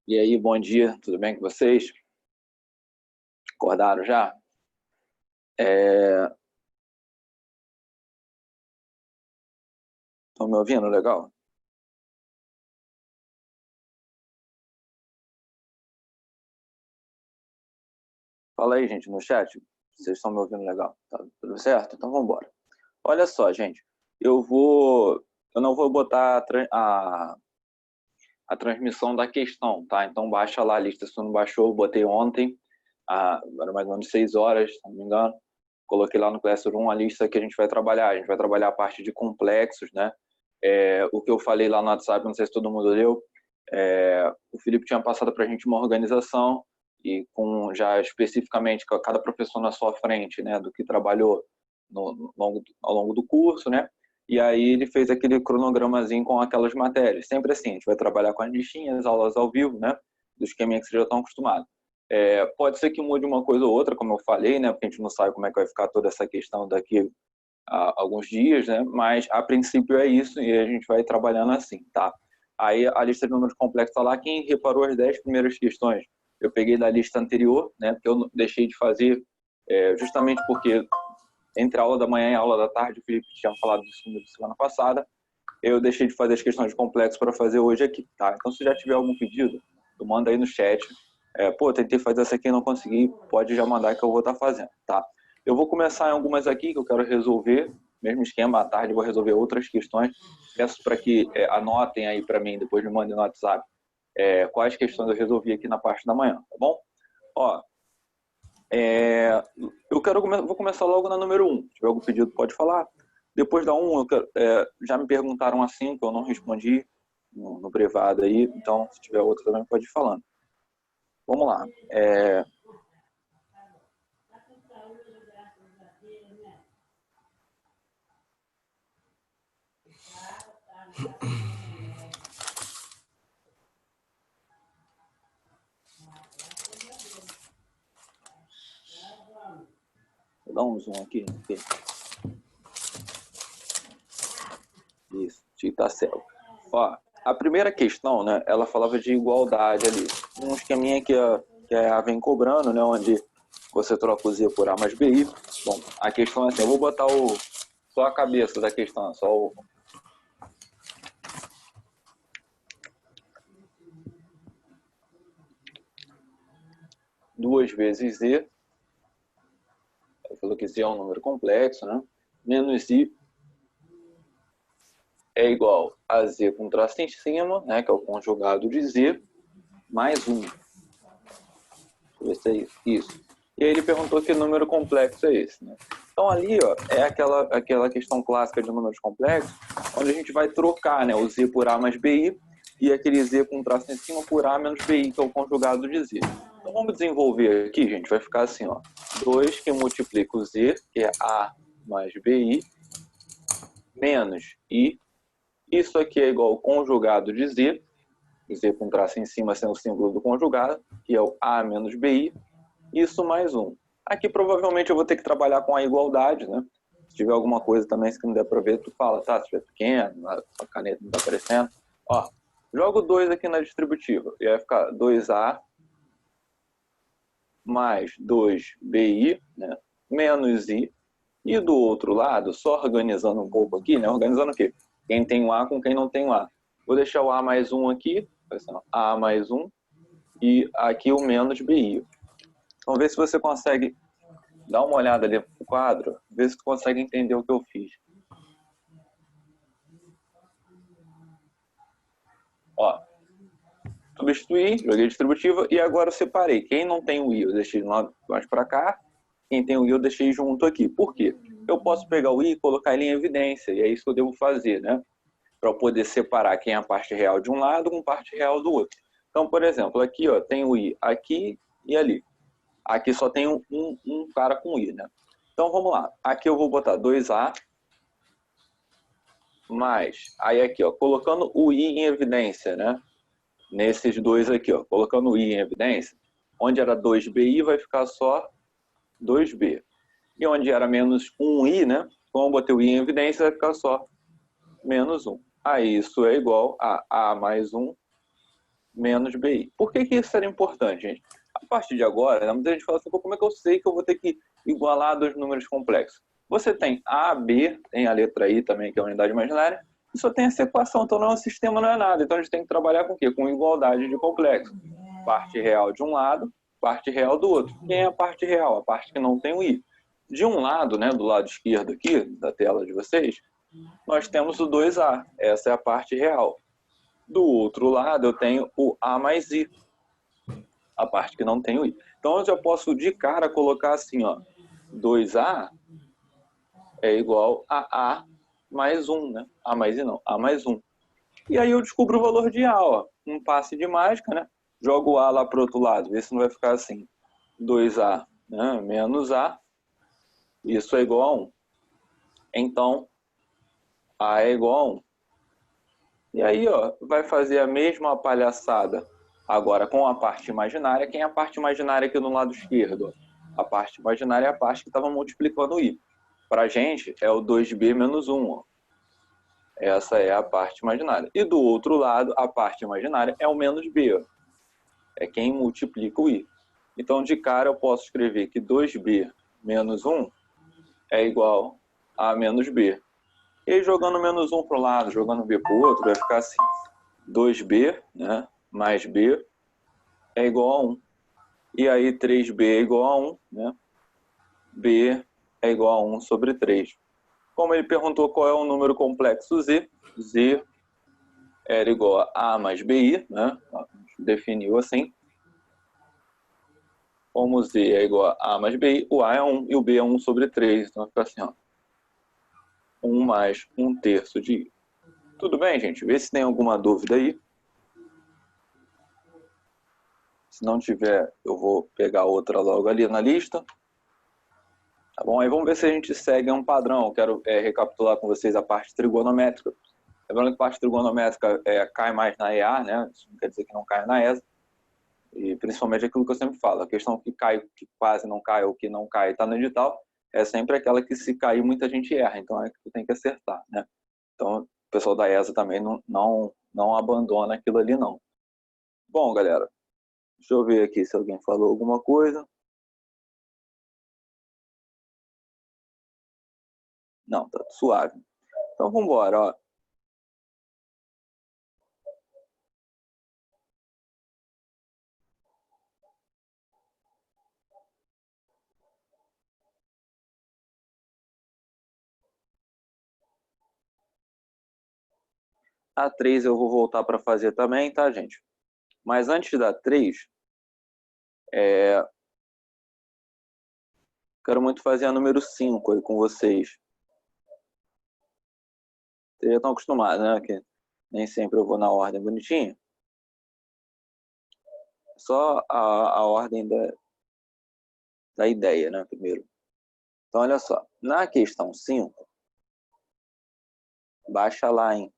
E aí, bom dia, tudo bem com vocês? Acordaram já? Estão me ouvindo legal? Fala aí, gente, no chat. Vocês estão me ouvindo legal? Tá tudo certo? Então vamos embora. Olha só, gente, eu não vou botar a transmissão da questão, tá? Então baixa lá a lista, se você não baixou, eu botei ontem, era mais ou menos 6 horas, se não me engano. Coloquei lá no Classroom a lista que a gente vai trabalhar. A gente vai trabalhar a parte de complexos, né? O que eu falei lá no WhatsApp, não sei se todo mundo leu, o Felipe tinha passado para a gente uma organização e com já especificamente com cada professor na sua frente, né, do que trabalhou ao longo do curso, né? E aí ele fez aquele cronogramazinho com aquelas matérias. Sempre assim, a gente vai trabalhar com as listinhas, aulas ao vivo, né? Do esqueminha que vocês já estão acostumados. Pode ser que mude uma coisa ou outra, como eu falei, né? Porque a gente não sabe como é que vai ficar toda essa questão daqui a alguns dias, né? Mas a princípio é isso e a gente vai trabalhando assim, tá? Aí a lista de números complexos está lá. Quem reparou as 10 primeiras questões, eu peguei da lista anterior, né? Porque eu deixei de fazer justamente porque entre a aula da manhã e a aula da tarde, o Felipe tinha falado disso na semana passada, eu deixei de fazer as questões de complexo para fazer hoje aqui, tá? Então se já tiver algum pedido, tu manda aí no chat. Tentei fazer essa aqui e não consegui, pode já mandar que eu vou estar fazendo, tá? Eu vou começar em algumas aqui que eu quero resolver, mesmo esquema, à tarde eu vou resolver outras questões. Peço para que anotem aí para mim, depois me mandem no WhatsApp, quais questões eu resolvi aqui na parte da manhã, tá bom? Ó, vou começar logo na número 1. Se tiver algum pedido, pode falar. Depois da 1, já me perguntaram a 5, eu não respondi no privado aí, então se tiver outra também pode ir falando. Vamos lá. Vou dar um zoom aqui. Isso, tá certo. Ó, a primeira questão, né, ela falava de igualdade ali. Um esqueminha que a vem cobrando, né, onde você troca o Z por A mais BI. Bom, a questão é assim, eu vou botar só a cabeça da questão, só o... Duas vezes Z, ele falou que Z é um número complexo, né, menos I é igual a Z com traço em cima, né, que é o conjugado de Z, mais 1. Deixa eu ver se é isso. E aí ele perguntou que número complexo é esse, né? Então ali, ó, é aquela questão clássica de números complexos, onde a gente vai trocar, né, o Z por A mais BI e aquele Z com traço em cima por A menos BI, que é o conjugado de Z. Então vamos desenvolver aqui, gente, vai ficar assim, ó, 2 que multiplica o Z, que é A mais BI, menos I. Isso aqui é igual ao conjugado de Z com traço em cima sendo o símbolo do conjugado, que é o A menos BI, isso mais 1. Aqui provavelmente eu vou ter que trabalhar com a igualdade, né? Se tiver alguma coisa também que não der para ver, tu fala, tá, se tiver pequeno, a caneta não está aparecendo. Ó, jogo 2 aqui na distributiva, e vai ficar 2A mais 2BI, né? Menos I. E do outro lado, só organizando um pouco aqui, né? Organizando o quê? Quem tem um A com quem não tem um A. Vou deixar o A mais 1 aqui, A mais 1, e aqui o menos BI. Vamos ver se você consegue dar uma olhada ali no quadro, ver se tu consegue entender o que eu fiz. Ó, substituí, joguei distributiva e agora eu separei. Quem não tem o I, eu deixei mais para cá. Quem tem o I, eu deixei junto aqui. Por quê? Eu posso pegar o I e colocar ele em evidência, e é isso que eu devo fazer, né? Para poder separar quem é a parte real de um lado com a parte real do outro. Então, por exemplo, aqui ó, tem o I aqui e ali. Aqui só tem um cara com I, né? Então, vamos lá. Aqui eu vou botar 2A mais... Aí aqui, ó, colocando o I em evidência, né? Nesses dois aqui, ó, colocando o I em evidência, onde era 2BI vai ficar só 2B. E onde era menos 1I, né? Como eu botei o I em evidência, vai ficar só menos 1. Aí isso é igual a A mais 1 menos BI. Por que isso era importante, gente? A partir de agora, muita gente fala assim, pô, como é que eu sei que eu vou ter que igualar dois números complexos? Você tem A, B, tem a letra I também, que é a unidade imaginária, e só tem essa equação, então não é um sistema, não é nada. Então a gente tem que trabalhar com o quê? Com igualdade de complexo. Parte real de um lado, parte real do outro. Quem é a parte real? A parte que não tem o I. De um lado, né, do lado esquerdo aqui, da tela de vocês, nós temos o 2A, essa é a parte real. Do outro lado, eu tenho o A mais I, a parte que não tem o I. Então, eu já posso de cara colocar assim, ó, 2A é igual a A mais 1, né? A mais I não, A mais 1. E aí eu descubro o valor de A, ó, um passe de mágica, né? Jogo o A lá para o outro lado, vê se não vai ficar assim, 2A, né, menos A, isso é igual a 1. Então, A é igual a 1. E aí, ó, vai fazer a mesma palhaçada agora com a parte imaginária. Quem é a parte imaginária aqui no lado esquerdo? A parte imaginária é a parte que estava multiplicando o I. Para a gente, é o 2B menos 1. Ó. Essa é a parte imaginária. E do outro lado, a parte imaginária é o menos B. Ó. É quem multiplica o I. Então, de cara, eu posso escrever que 2B menos 1 é igual a menos B. E aí, jogando menos 1 para um lado, jogando B para o outro, vai ficar assim. 2B, né, mais B é igual a 1. E aí 3B é igual a 1, né? B é igual a 1 sobre 3. Como ele perguntou qual é o número complexo Z, Z era igual a A mais BI, né? Definiu assim. Como Z é igual a A mais BI, o A é 1 e o B é 1 sobre 3. Então fica assim, ó. 1 mais 1/3 de I. Tudo bem, gente? Vê se tem alguma dúvida aí. Se não tiver, eu vou pegar outra logo ali na lista. Tá bom? Aí vamos ver se a gente segue um padrão. Eu quero recapitular com vocês a parte trigonométrica. Lembrando que a parte trigonométrica cai mais na EA, né? Isso não quer dizer que não cai na ESA. E principalmente aquilo que eu sempre falo, a questão que cai, que quase não cai ou que não cai está no edital, é sempre aquela que se cair muita gente erra. Então é que tu tem que acertar, né? Então o pessoal da ESA também não abandona aquilo ali, não. Bom, galera, deixa eu ver aqui se alguém falou alguma coisa. Não, tá suave. Então vamos embora, ó. A 3 eu vou voltar para fazer também, tá, gente? Mas antes da 3, quero muito fazer a número 5 aí com vocês. Vocês já estão acostumados, né? Que nem sempre eu vou na ordem bonitinha. Só a ordem da ideia, né? Primeiro. Então, olha só. Na questão 5, baixa lá, hein?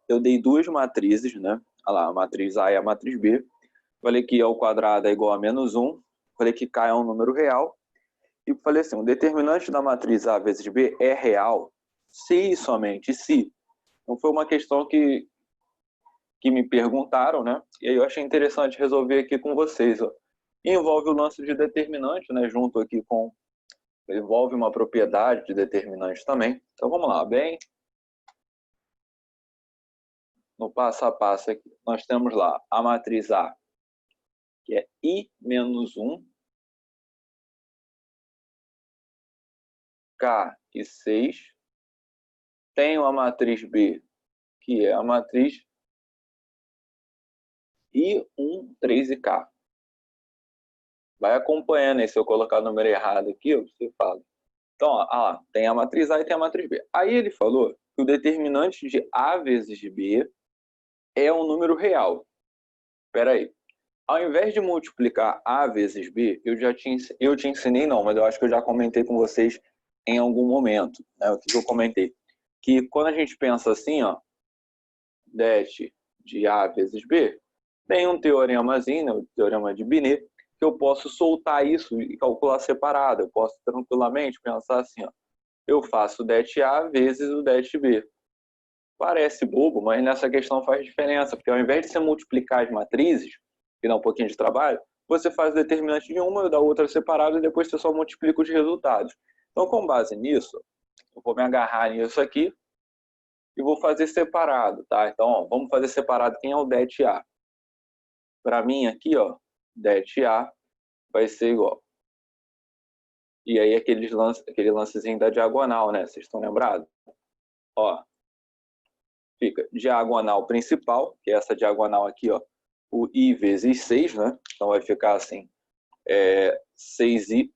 Eu dei duas matrizes, né? Olha lá, a matriz A e a matriz B. Falei que I ao quadrado é igual a menos 1. Falei que K é um número real. E falei assim, o determinante da matriz A vezes B é real se e somente se. Então foi uma questão que me perguntaram, né? E aí eu achei interessante resolver aqui com vocês. Ó. Envolve o lance de determinante, né? Junto aqui com... Envolve uma propriedade de determinante também. Então vamos lá, bem... No passo a passo aqui, nós temos lá a matriz A, que é I menos 1, K e 6. Tenho a matriz B, que é a matriz I1, 3 e K. Vai acompanhando aí, se eu colocar o número errado aqui, você fala. Então, ó, tem a matriz A e tem a matriz B. Aí ele falou que o determinante de A vezes B é um número real. Espera aí. Ao invés de multiplicar A vezes B, eu te ensinei não, mas eu acho que eu já comentei com vocês em algum momento. Né? O que eu comentei? Que quando a gente pensa assim, ó, det de A vezes B, tem um teoremazinho, né, o teorema de Binet, que eu posso soltar isso e calcular separado. Eu posso tranquilamente pensar assim, ó, eu faço det A vezes o det B. Parece bobo, mas nessa questão faz diferença, porque ao invés de você multiplicar as matrizes, que dá um pouquinho de trabalho, você faz o determinante de uma e da outra separado e depois você só multiplica os resultados. Então, com base nisso, eu vou me agarrar nisso aqui e vou fazer separado, tá? Então, ó, vamos fazer separado quem é o det A. Para mim aqui, ó, det A vai ser igual. E aí aquele lancezinho da diagonal, né? Vocês estão lembrados? Ó, fica diagonal principal, que é essa diagonal aqui, ó, o i vezes 6, né? Então vai ficar assim, 6i,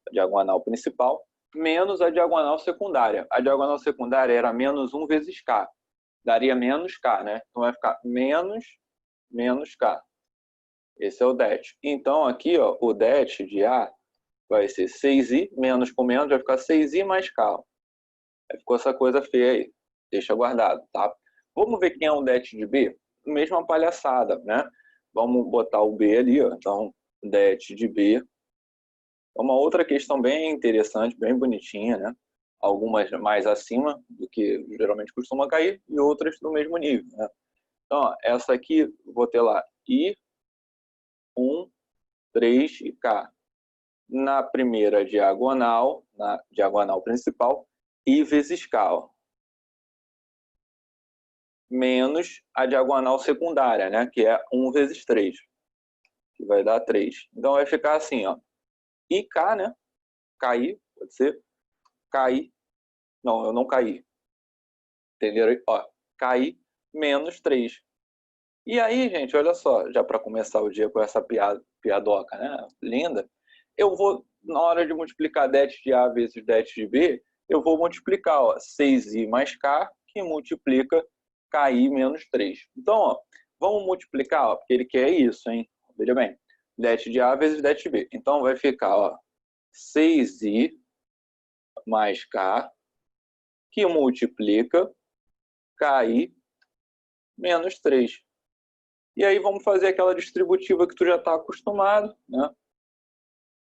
a diagonal principal, menos a diagonal secundária. A diagonal secundária era menos 1 vezes k. Daria menos k, né? Então vai ficar menos k. Esse é o det. Então aqui, ó, o det de A vai ser 6i, menos com menos vai ficar 6i mais k. Aí ficou essa coisa feia aí. Deixa guardado, tá? Vamos ver quem é o det de B? Mesma palhaçada, né? Vamos botar o B ali, ó. Então, det de B. É uma outra questão bem interessante, bem bonitinha, né? Algumas mais acima do que geralmente costuma cair e outras no mesmo nível, né? Então, ó, essa aqui, vou ter lá I, 1, 3 e K. Na primeira diagonal, na diagonal principal, I vezes K, ó, menos a diagonal secundária, né? Que é 1 vezes 3, que vai dar 3. Então, vai ficar assim, ó. IK, né? Cair, pode ser. Cair. Não, eu não caí. Entenderam? Ó, cair menos 3. E aí, gente, olha só, já para começar o dia com essa piadoca, né? Linda. Eu vou, na hora de multiplicar det de A vezes det de B, eu vou multiplicar, ó, 6i mais k, que multiplica KI menos 3. Então, ó, vamos multiplicar, ó, porque ele quer isso, hein? Veja bem, det de A vezes det de B. Então, vai ficar, ó, 6i mais k, que multiplica KI menos 3. E aí vamos fazer aquela distributiva que tu já está acostumado, né?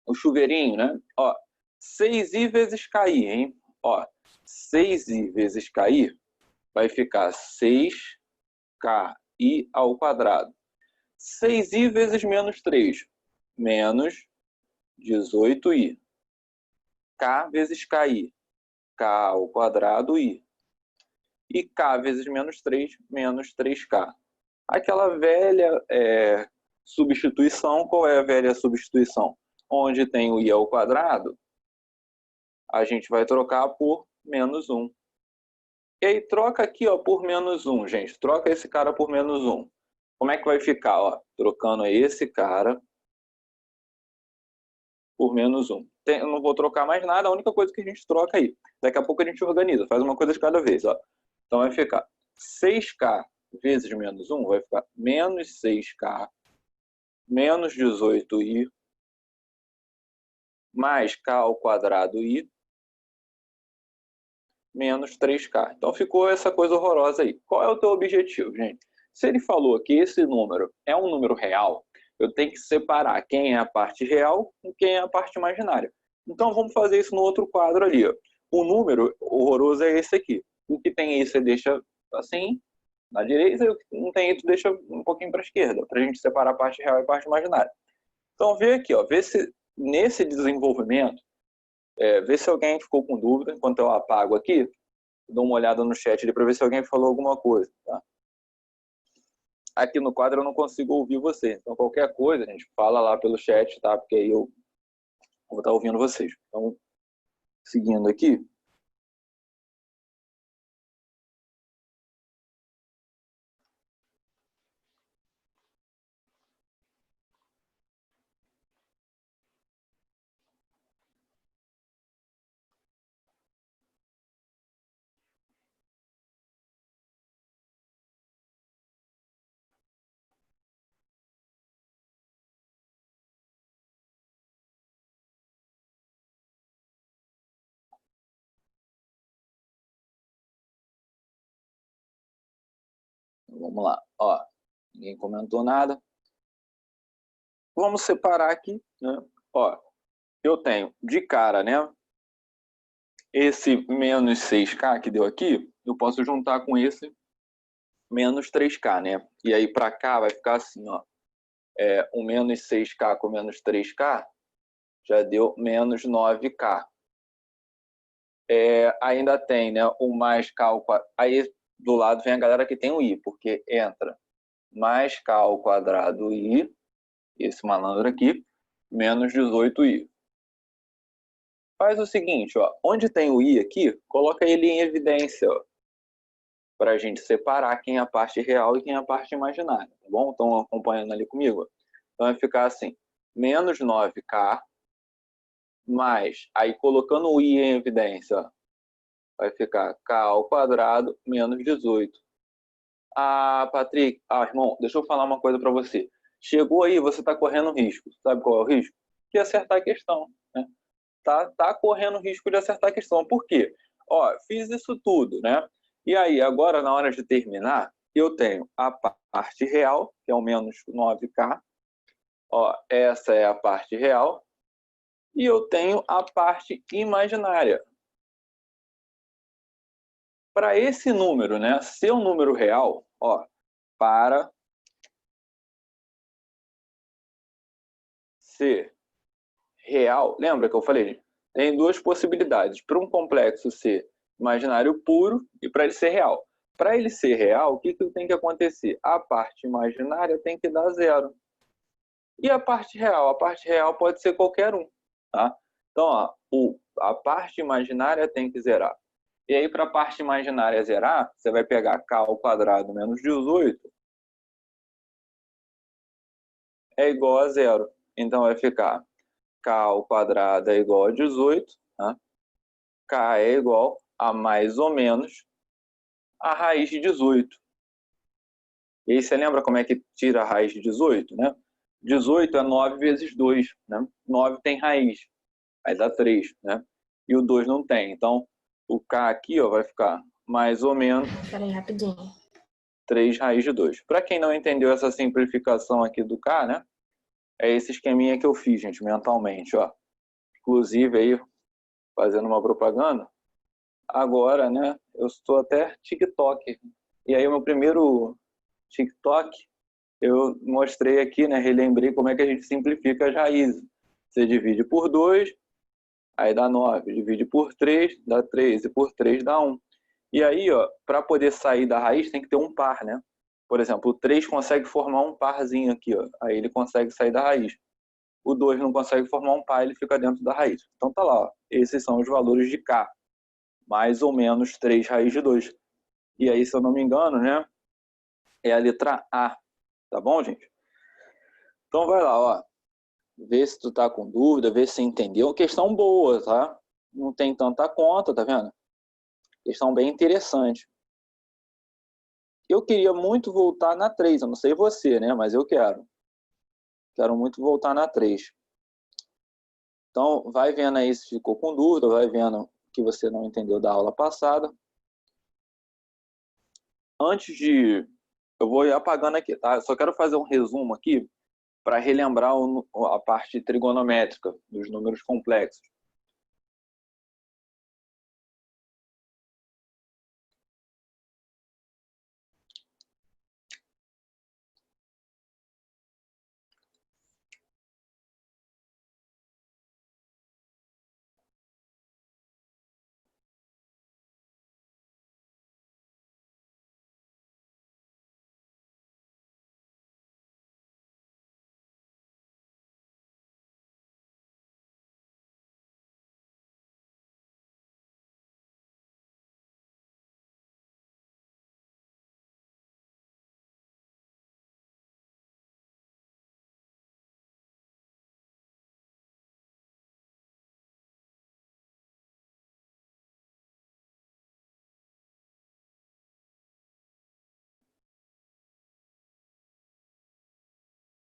O chuveirinho, né? Ó, 6i vezes KI, hein? Ó, 6i vezes KI vai ficar 6KI ao quadrado. 6i vezes menos 3, menos 18i. K vezes KI, K ao quadrado I. E K vezes menos 3, menos 3K. Aquela velha substituição, qual é a velha substituição? Onde tem o I ao quadrado, a gente vai trocar por menos 1. E aí troca aqui, ó, por menos 1, gente. Troca esse cara por menos 1. Como é que vai ficar? Ó, trocando esse cara por menos 1. Eu não vou trocar mais nada, a única coisa que a gente troca aí. Daqui a pouco a gente organiza, faz uma coisa de cada vez. Ó. Então vai ficar 6K vezes menos 1, vai ficar menos 6K menos 18i mais K ao quadrado I menos 3K. Então ficou essa coisa horrorosa aí. Qual é o teu objetivo, gente? Se ele falou que esse número é um número real, eu tenho que separar quem é a parte real e quem é a parte imaginária. Então vamos fazer isso no outro quadro ali. Ó. O número horroroso é esse aqui. O que tem aí você deixa assim, na direita, e o que não tem aí tu deixa um pouquinho para a esquerda, para a gente separar a parte real e a parte imaginária. Então vê aqui, ó, vê se nesse desenvolvimento, vê se alguém ficou com dúvida, enquanto eu apago aqui, dou uma olhada no chat ali para ver se alguém falou alguma coisa, tá? Aqui no quadro eu não consigo ouvir você, então qualquer coisa, gente, fala lá pelo chat, tá? Porque aí eu vou estar ouvindo vocês. Então, seguindo aqui. Vamos lá, ó, ninguém comentou nada. Vamos separar aqui, né? Ó, eu tenho de cara, né? Esse menos 6K que deu aqui, eu posso juntar com esse menos 3K, né? E aí para cá vai ficar assim, ó. O menos 6K com menos 3K já deu menos 9K. Ainda tem, né, o mais K ao quadrado. Aí do lado vem a galera que tem o I, porque entra mais K ao quadrado I, esse malandro aqui, menos 18I. Faz o seguinte, ó, onde tem o I aqui, coloca ele em evidência, para a gente separar quem é a parte real e quem é a parte imaginária, tá bom? Estão acompanhando ali comigo? Então vai ficar assim, menos 9K, mais, aí colocando o I em evidência, ó, vai ficar K ao quadrado menos 18. Ah, Patrick, irmão, deixa eu falar uma coisa para você. Chegou aí, você está correndo risco. Sabe qual é o risco? De acertar a questão, né? Tá correndo risco de acertar a questão. Por quê? Ó, fiz isso tudo, né? E aí, agora, na hora de terminar, eu tenho a parte real, que é o menos 9K. Ó, essa é a parte real. E eu tenho a parte imaginária. Para esse número, né, ser um número real, ó, para ser real, lembra que eu falei? Tem duas possibilidades. Para um complexo ser imaginário puro e para ele ser real. Para ele ser real, o que tem que acontecer? A parte imaginária tem que dar zero. E a parte real? A parte real pode ser qualquer um. Tá? Então, ó, a parte imaginária tem que zerar. E aí, para a parte imaginária zerar, você vai pegar K ao quadrado menos 18 é igual a zero. Então, vai ficar K ao quadrado é igual a 18. Tá? K é igual a mais ou menos a raiz de 18. E aí você lembra como é que tira a raiz de 18? Né? 18 é 9 vezes 2. Né? 9 tem raiz. Aí dá 3. Né? E o 2 não tem. Então, o K aqui ó, vai ficar mais ou menos... Peraí, rapidinho. 3 raiz de 2. Para quem não entendeu essa simplificação aqui do K, né? É esse esqueminha que eu fiz, gente, mentalmente. Ó. Inclusive, aí, fazendo uma propaganda, agora, né, eu estou até TikTok. E aí, o meu primeiro TikTok, eu mostrei aqui, né, relembrei como é que a gente simplifica as raízes. Você divide por 2, aí dá 9. Divide por 3, dá 3. E por 3 dá 1. E aí, ó, para poder sair da raiz, tem que ter um par, né? Por exemplo, o 3 consegue formar um parzinho aqui, ó. Aí ele consegue sair da raiz. O 2 não consegue formar um par, ele fica dentro da raiz. Então tá lá, ó. Esses são os valores de K. Mais ou menos 3 raiz de 2. E aí, se eu não me engano, né? É a letra A. Tá bom, gente? Então vai lá, ó. Vê se tu tá com dúvida, vê se entendeu. Questão boa, tá? Não tem tanta conta, tá vendo? Questão bem interessante. Eu queria muito voltar na 3. Eu não sei você, né? Mas eu quero. Quero muito voltar na 3. Então, vai vendo aí se ficou com dúvida, vai vendo que você não entendeu da aula passada. Antes de... Eu vou ir apagando aqui, tá? Eu só quero fazer um resumo aqui para relembrar a parte trigonométrica dos números complexos.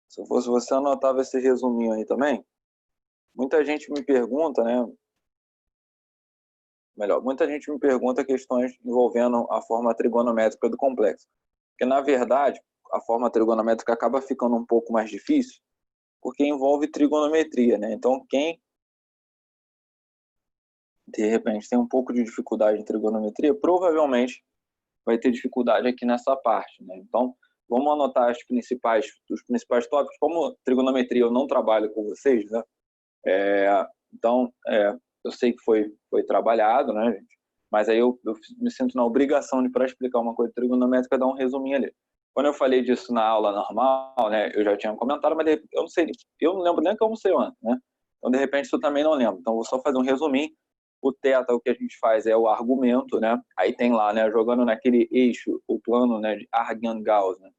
Se eu fosse você, anotava esse resuminho aí também. Muita gente me pergunta, né? Melhor, muita gente me pergunta questões envolvendo a forma trigonométrica do complexo. Porque, na verdade, a forma trigonométrica acaba ficando um pouco mais difícil, porque envolve trigonometria, né? Então, quem, de repente, tem um pouco de dificuldade em trigonometria, provavelmente vai ter dificuldade aqui nessa parte, né? Então, vamos anotar os principais tópicos. Como trigonometria eu não trabalho com vocês, né? Então, eu sei que foi trabalhado, né, gente? Mas aí eu me sinto na obrigação de, para explicar uma coisa trigonométrica, dar um resuminho ali. Quando eu falei disso na aula normal, né, eu já tinha comentado, mas eu não sei, eu não lembro nem como sei antes, né? Então, de repente, eu também não lembro. Então, vou só fazer um resuminho. O θ, o que a gente faz é o argumento, né? Aí tem lá, né, jogando naquele eixo, o plano, né, de Argand-Gauss, né?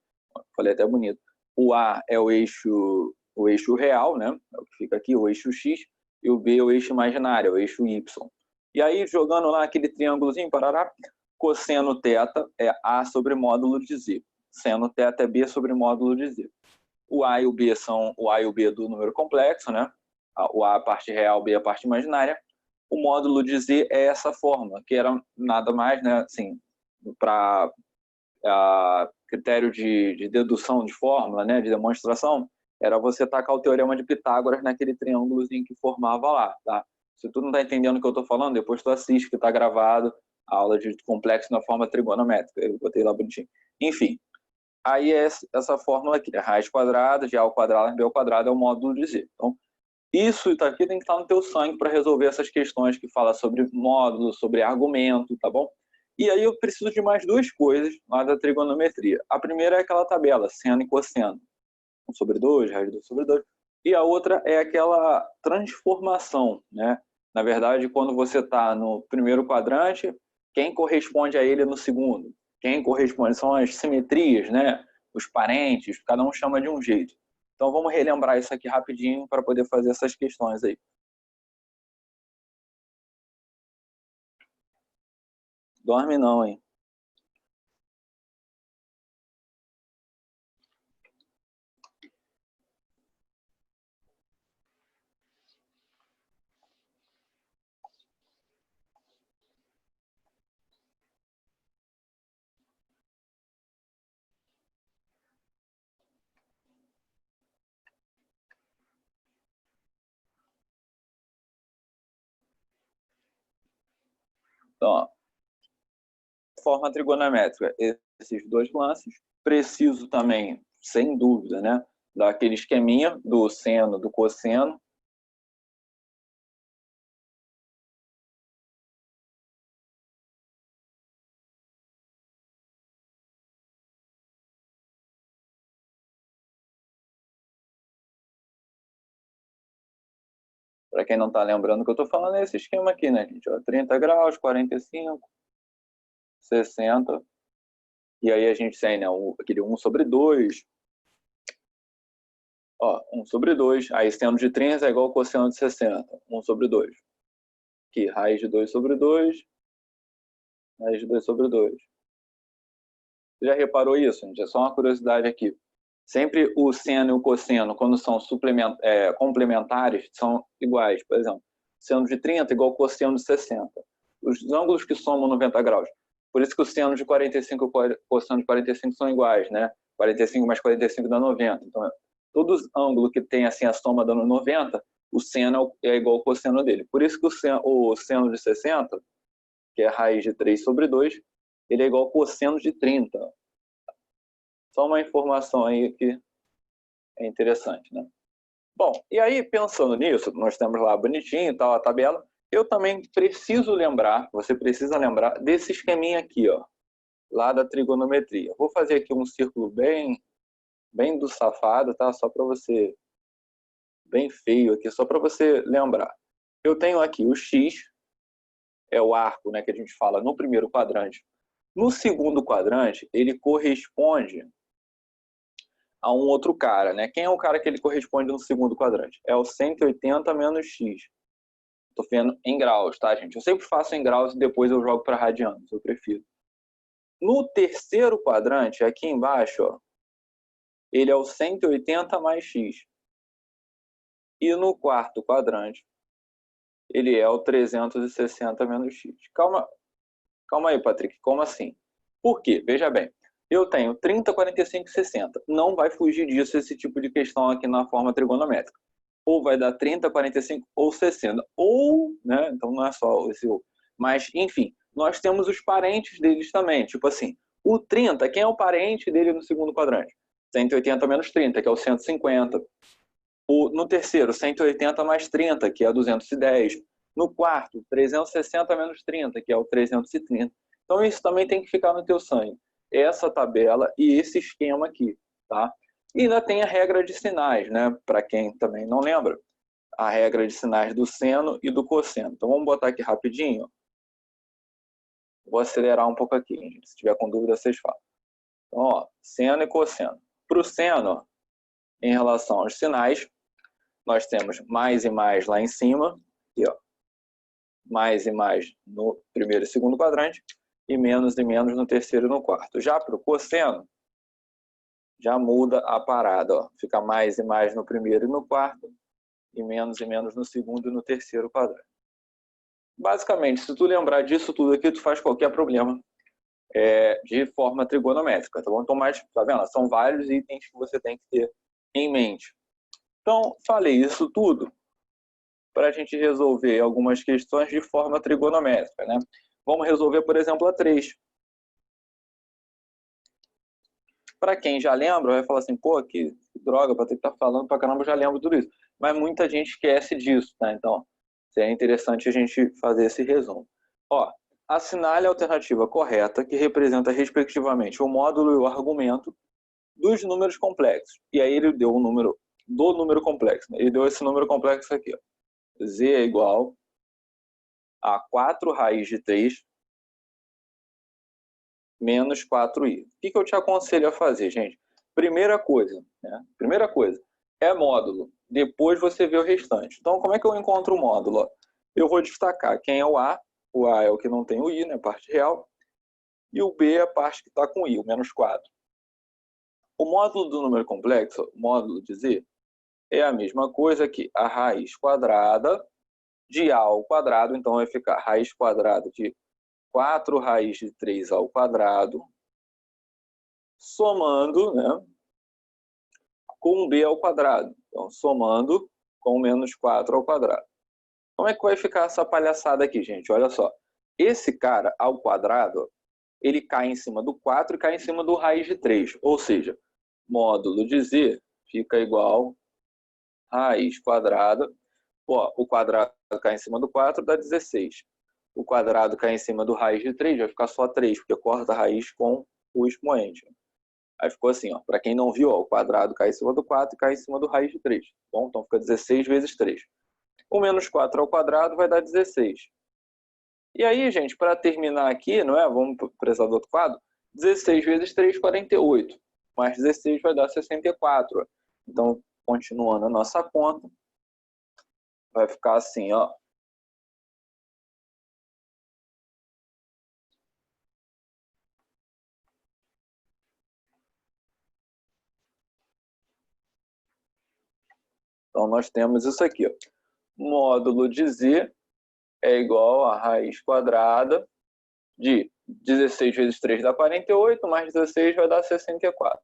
Falei até bonito. O A é o eixo real, né? É o que fica aqui, o eixo X, e o B é o eixo imaginário, o eixo Y. E aí, jogando lá aquele triângulozinho, parará, cosseno θ é A sobre módulo de Z. Seno θ é B sobre módulo de Z. O A e o B são o A e o B do número complexo, né? O A a parte real, o B a parte imaginária. O módulo de Z é essa fórmula, que era nada mais, né? Assim, para critério de dedução de fórmula, né? De demonstração, era você tacar o teorema de Pitágoras naquele triângulozinho que formava lá, tá? Se tu não está entendendo o que eu estou falando, depois tu assiste, que está gravado, a aula de complexo na forma trigonométrica. Eu botei lá bonitinho. Enfim, aí é essa fórmula aqui, né? Raiz quadrada de A ao quadrado, B ao quadrado é o módulo de Z. Então, isso aqui tem que estar no teu sangue para resolver essas questões que fala sobre módulo, sobre argumento, tá bom? E aí eu preciso de mais duas coisas lá da trigonometria. A primeira é aquela tabela, seno e cosseno. 1 sobre 2, raiz de 2 sobre 2. E a outra é aquela transformação, né? Na verdade, quando você está no primeiro quadrante, quem corresponde a ele no segundo? Quem corresponde são as simetrias, né? Os parentes, cada um chama de um jeito. Então vamos relembrar isso aqui rapidinho para poder fazer essas questões aí. Dorme não, hein? Então, ó, forma trigonométrica, esses dois lances. Preciso também, sem dúvida, né, daquele esqueminha do seno, do cosseno. Para quem não está lembrando o que eu estou falando, é esse esquema aqui, né, gente? Ó, 30 graus, 45, 60. E aí a gente tem, né, aquele 1 sobre 2. Ó, 1 sobre 2. Aí seno de 30 é igual ao cosseno de 60. 1 sobre 2. Aqui, raiz de 2 sobre 2. Raiz de 2 sobre 2. Você já reparou isso, gente? É só uma curiosidade aqui. Sempre o seno e o cosseno, quando são complementares, são iguais. Por exemplo, seno de 30 igual ao cosseno de 60. Os ângulos que somam 90 graus. Por isso que o seno de 45 e o cosseno de 45 são iguais, né? 45 mais 45 dá 90. Então, todo ângulo que tem assim, a soma dando 90, o seno é igual ao cosseno dele. Por isso que o seno de 60, que é a raiz de 3 sobre 2, ele é igual ao cosseno de 30. Só uma informação aí que é interessante, né? Bom, e aí pensando nisso, nós temos lá bonitinho, tal, a tabela. Eu também preciso lembrar, você precisa lembrar desse esqueminha aqui, ó, lá da trigonometria. Vou fazer aqui um círculo bem do safado, tá? Só para você, bem feio aqui, só para você lembrar. Eu tenho aqui o X, é o arco, né, que a gente fala no primeiro quadrante. No segundo quadrante, ele corresponde a um outro cara, né? Quem é o cara que ele corresponde no segundo quadrante? É o 180 menos x. Estou vendo em graus, tá, gente? Eu sempre faço em graus e depois eu jogo para radianos, eu prefiro. No terceiro quadrante, aqui embaixo, ó, ele é o 180 mais x. E no quarto quadrante, ele é o 360 menos x. Calma aí, Patrick, como assim? Por quê? Veja bem. Eu tenho 30, 45 e 60. Não vai fugir disso esse tipo de questão aqui na forma trigonométrica. Ou vai dar 30, 45 ou 60. Ou, né? Então não é só esse ou. Mas, enfim, nós temos os parentes deles também. Tipo assim, o 30, quem é o parente dele no segundo quadrante? 180 menos 30, que é o 150. No terceiro, 180 mais 30, que é 210. No quarto, 360 menos 30, que é o 330. Então, isso também tem que ficar no teu sangue. Essa tabela e esse esquema aqui, tá? E ainda tem a regra de sinais, né? Para quem também não lembra, a regra de sinais do seno e do cosseno. Então, vamos botar aqui rapidinho. Vou acelerar um pouco aqui, gente. Se tiver com dúvida, vocês falam. Então, ó, seno e cosseno. Para o seno, em relação aos sinais, nós temos mais e mais lá em cima, aqui, ó, mais e mais no primeiro e segundo quadrante, e menos no terceiro e no quarto. Já para o cosseno, já muda a parada, ó. Fica mais e mais no primeiro e no quarto, e menos no segundo e no terceiro quadrante. Basicamente, se tu lembrar disso tudo aqui, tu faz qualquer problema de forma trigonométrica, tá bom? Então, mas, tá vendo? São vários itens que você tem que ter em mente. Então, falei isso tudo para a gente resolver algumas questões de forma trigonométrica, né? Vamos resolver, por exemplo, a 3. Para quem já lembra, vai falar assim, pô, que droga, para ter que estar falando para caramba, eu já lembro tudo isso. Mas muita gente esquece disso, tá? Então, é interessante a gente fazer esse resumo. Ó, assinale a alternativa correta, que representa, respectivamente, o módulo e o argumento dos números complexos. E aí ele deu o número do número complexo, né? Ele deu esse número complexo aqui, ó. Z é igual a 4 raiz de 3 menos 4i. O que eu te aconselho a fazer, gente? Primeira coisa, é módulo. Depois você vê o restante. Então, como é que eu encontro o módulo? Eu vou destacar quem é o A. O A é o que não tem o i, né, a parte real. E o B é a parte que está com i, o menos 4. O módulo do número complexo, módulo de Z, é a mesma coisa que a raiz quadrada de A ao quadrado. Então, vai ficar raiz quadrada de 4 raiz de 3 ao quadrado, somando, né, com b ao quadrado. Então, somando com menos 4 ao quadrado. Como é que vai ficar essa palhaçada aqui, gente? Olha só. Esse cara ao quadrado, ele cai em cima do 4 e cai em cima do raiz de 3. Ou seja, módulo de z fica igual a raiz quadrada. Ó, o quadrado cai em cima do 4, dá 16. O quadrado cai em cima do raiz de 3, vai ficar só 3, porque corta a raiz com o expoente. Aí ficou assim, ó, para quem não viu, ó, o quadrado cai em cima do 4 e cai em cima do raiz de 3. Bom, então fica 16 vezes 3. O menos 4 ao quadrado vai dar 16. E aí, gente, para terminar aqui, não é? Vamos precisar do outro quadro. 16 vezes 3, 48. Mais 16 vai dar 64. Então, continuando a nossa conta, vai ficar assim, ó. Então, nós temos isso aqui, ó. Módulo de z é igual a raiz quadrada de 16 vezes 3 dá 48, mais 16 vai dar 64.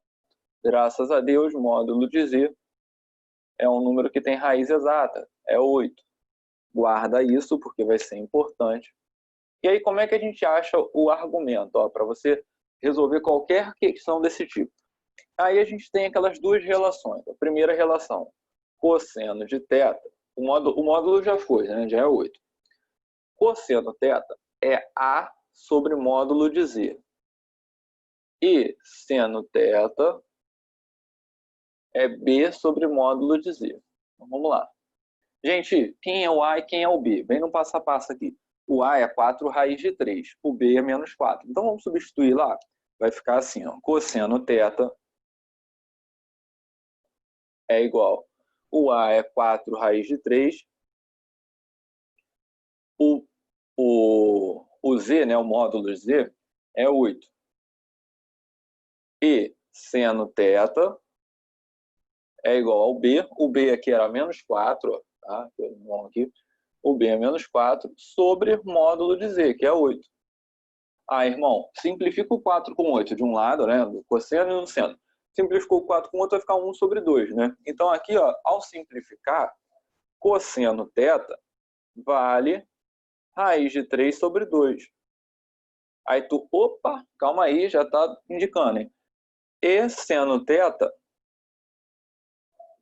Graças a Deus, módulo de z é um número que tem raiz exata, é 8. Guarda isso, porque vai ser importante. E aí, como é que a gente acha o argumento, para você resolver qualquer questão desse tipo? Aí a gente tem aquelas duas relações. A primeira relação, cosseno de θ, o módulo já foi, né? Já é 8. Cosseno θ é A sobre módulo de Z. E seno θ é B sobre módulo de Z. Então, vamos lá. Gente, quem é o A e quem é o B? Bem no passo a passo aqui. O A é 4 raiz de 3, o B é menos 4. Então, vamos substituir lá. Vai ficar assim, ó, cosseno θ é igual. O A é 4 raiz de 3. O Z, né, o módulo de Z, é 8. E seno θ é igual ao B. O B aqui era menos 4, tá? Aqui. O B é menos 4 sobre módulo de Z, que é 8. Ah, irmão, simplifica o 4 com 8 de um lado, né? Do cosseno e do seno. Simplificou o 4 com 8, vai ficar 1 sobre 2, né? Então aqui, ó, ao simplificar, cosseno θ vale raiz de 3 sobre 2. Aí tu, opa, calma aí, já está indicando, hein? E seno θ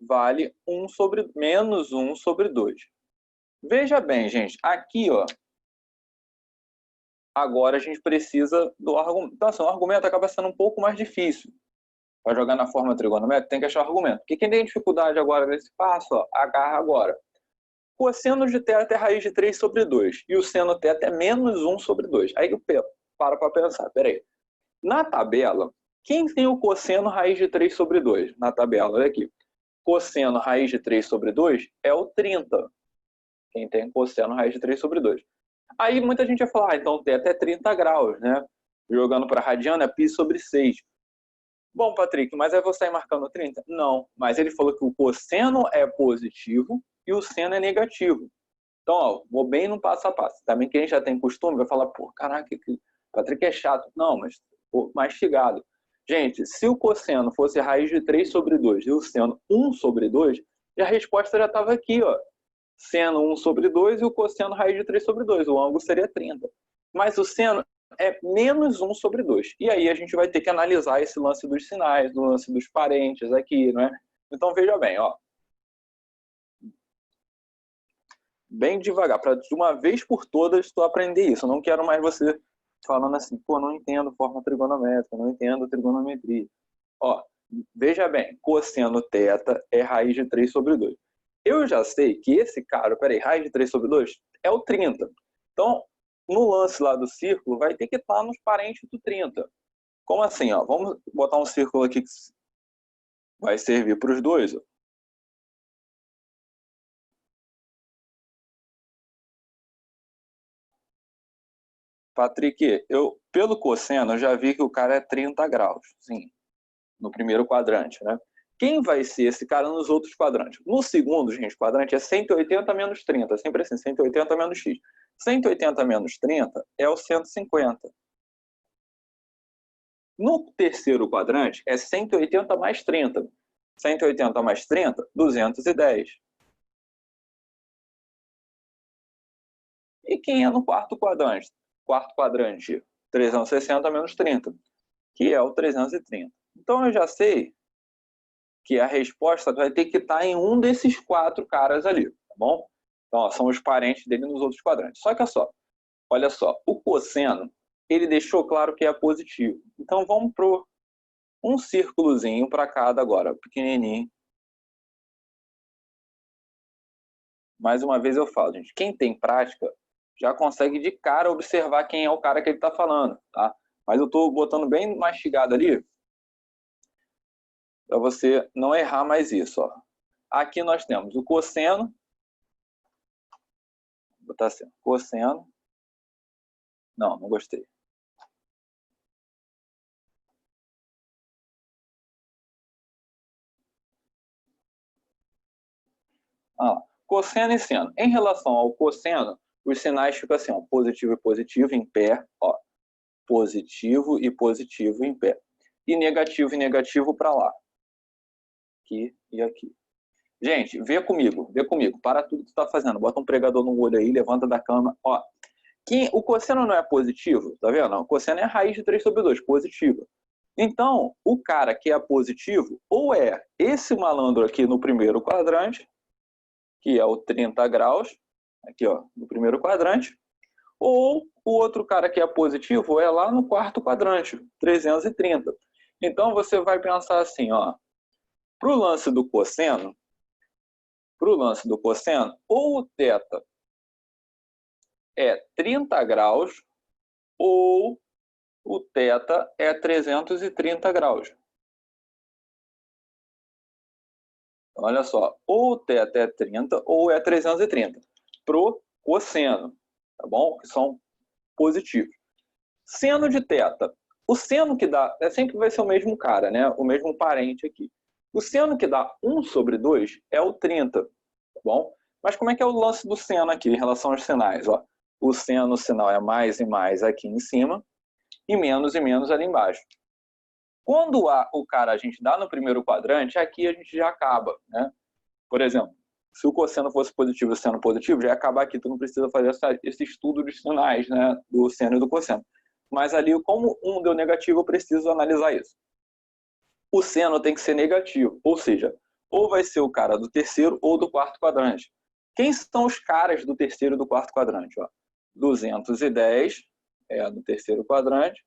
vale menos 1 sobre 2. Veja bem, gente, aqui, ó, agora a gente precisa do argumento. Então, assim, o argumento acaba sendo um pouco mais difícil. Para jogar na forma trigonométrica, tem que achar o argumento. Porque quem tem dificuldade agora nesse passo, ó, agarra agora. Cosseno de θ é raiz de 3 sobre 2. E o seno θ é menos 1 sobre 2. Aí eu para pensar, peraí. Na tabela, quem tem o cosseno raiz de 3 sobre 2? Na tabela, olha aqui. Cosseno raiz de 3 sobre 2 é o 30. Quem tem cosseno raiz de 3 sobre 2. Aí muita gente vai falar, então θ é 30 graus, né? Jogando para radiano é π sobre 6. Bom, Patrick, mas aí você está marcando 30? Não, mas ele falou que o cosseno é positivo e o seno é negativo. Então, ó, vou bem no passo a passo. Também quem já tem costume vai falar, pô, caraca, Patrick é chato. Não, mas pô, mastigado. Gente, se o cosseno fosse raiz de 3 sobre 2 e o seno 1 sobre 2, a resposta já estava aqui, ó. Seno 1 sobre 2 e o cosseno raiz de 3 sobre 2. O ângulo seria 30. Mas o seno é menos 1 sobre 2. E aí a gente vai ter que analisar esse lance dos sinais, do lance dos parentes aqui, né? Então veja bem, ó. Bem devagar, para de uma vez por todas tu aprender isso. Eu não quero mais você falando assim, pô, não entendo forma trigonométrica, não entendo trigonometria. Ó, veja bem, cosseno θ é raiz de 3 sobre 2. Eu já sei que esse cara, peraí, raiz de 3 sobre 2 é o 30. Então, no lance lá do círculo, vai ter que estar nos parentes do 30. Como assim? Ó? Vamos botar um círculo aqui que vai servir para os dois. Ó. Patrick, pelo cosseno, eu já vi que o cara é 30 graus. Sim, no primeiro quadrante, né? Quem vai ser esse cara nos outros quadrantes? No segundo, gente, quadrante é 180 menos 30. Sempre assim, 180 menos x. 180 menos 30 é o 150. No terceiro quadrante é 180 mais 30. 180 mais 30, 210. E quem é no quarto quadrante? Quarto quadrante, 360 menos 30, que é o 330. Então eu já sei que a resposta vai ter que estar em um desses quatro caras ali, tá bom? Então, ó, são os parentes dele nos outros quadrantes. Só que olha só, o cosseno, ele deixou claro que é positivo. Então vamos para um círculozinho para cada agora, pequenininho. Mais uma vez eu falo, gente, quem tem prática já consegue de cara observar quem é o cara que ele está falando, tá? Mas eu estou botando bem mastigado ali para você não errar mais isso, ó. Aqui nós temos o cosseno, vou botar assim, cosseno, não gostei. Cosseno e seno. Em relação ao cosseno, os sinais ficam assim, ó, positivo e positivo em pé, ó, positivo e positivo em pé. E negativo para lá. Aqui e aqui. Gente, vê comigo, para tudo que tu está fazendo. Bota um pregador no olho aí, levanta da cama, ó. O cosseno não é positivo, tá vendo? O cosseno é a raiz de 3 sobre 2, positiva. Então, o cara que é positivo, ou é esse malandro aqui no primeiro quadrante, que é o 30 graus, aqui ó, no primeiro quadrante, ou o outro cara que é positivo é lá no quarto quadrante, 330. Então você vai pensar assim, ó, para o lance do cosseno, ou o θ é 30 graus, ou o θ é 330 graus. Olha só, ou o θ é 30 ou é 330. Pro cosseno, tá bom? Que são positivos. Seno de θ. O seno que dá, sempre vai ser o mesmo cara, né? O mesmo parente aqui. O seno que dá 1 sobre 2 é o 30, tá bom? Mas como é que é o lance do seno aqui em relação aos sinais? Ó, o seno, o sinal é mais e mais aqui em cima e menos ali embaixo. Quando o cara a gente dá no primeiro quadrante, aqui a gente já acaba, né? Por exemplo, se o cosseno fosse positivo e o seno positivo, já ia acabar aqui. Tu não precisa fazer esse estudo de sinais, né? Do seno e do cosseno. Mas ali, como um deu negativo, eu preciso analisar isso. O seno tem que ser negativo, ou seja, ou vai ser o cara do terceiro ou do quarto quadrante. Quem são os caras do terceiro e do quarto quadrante? Ó, 210 é no terceiro quadrante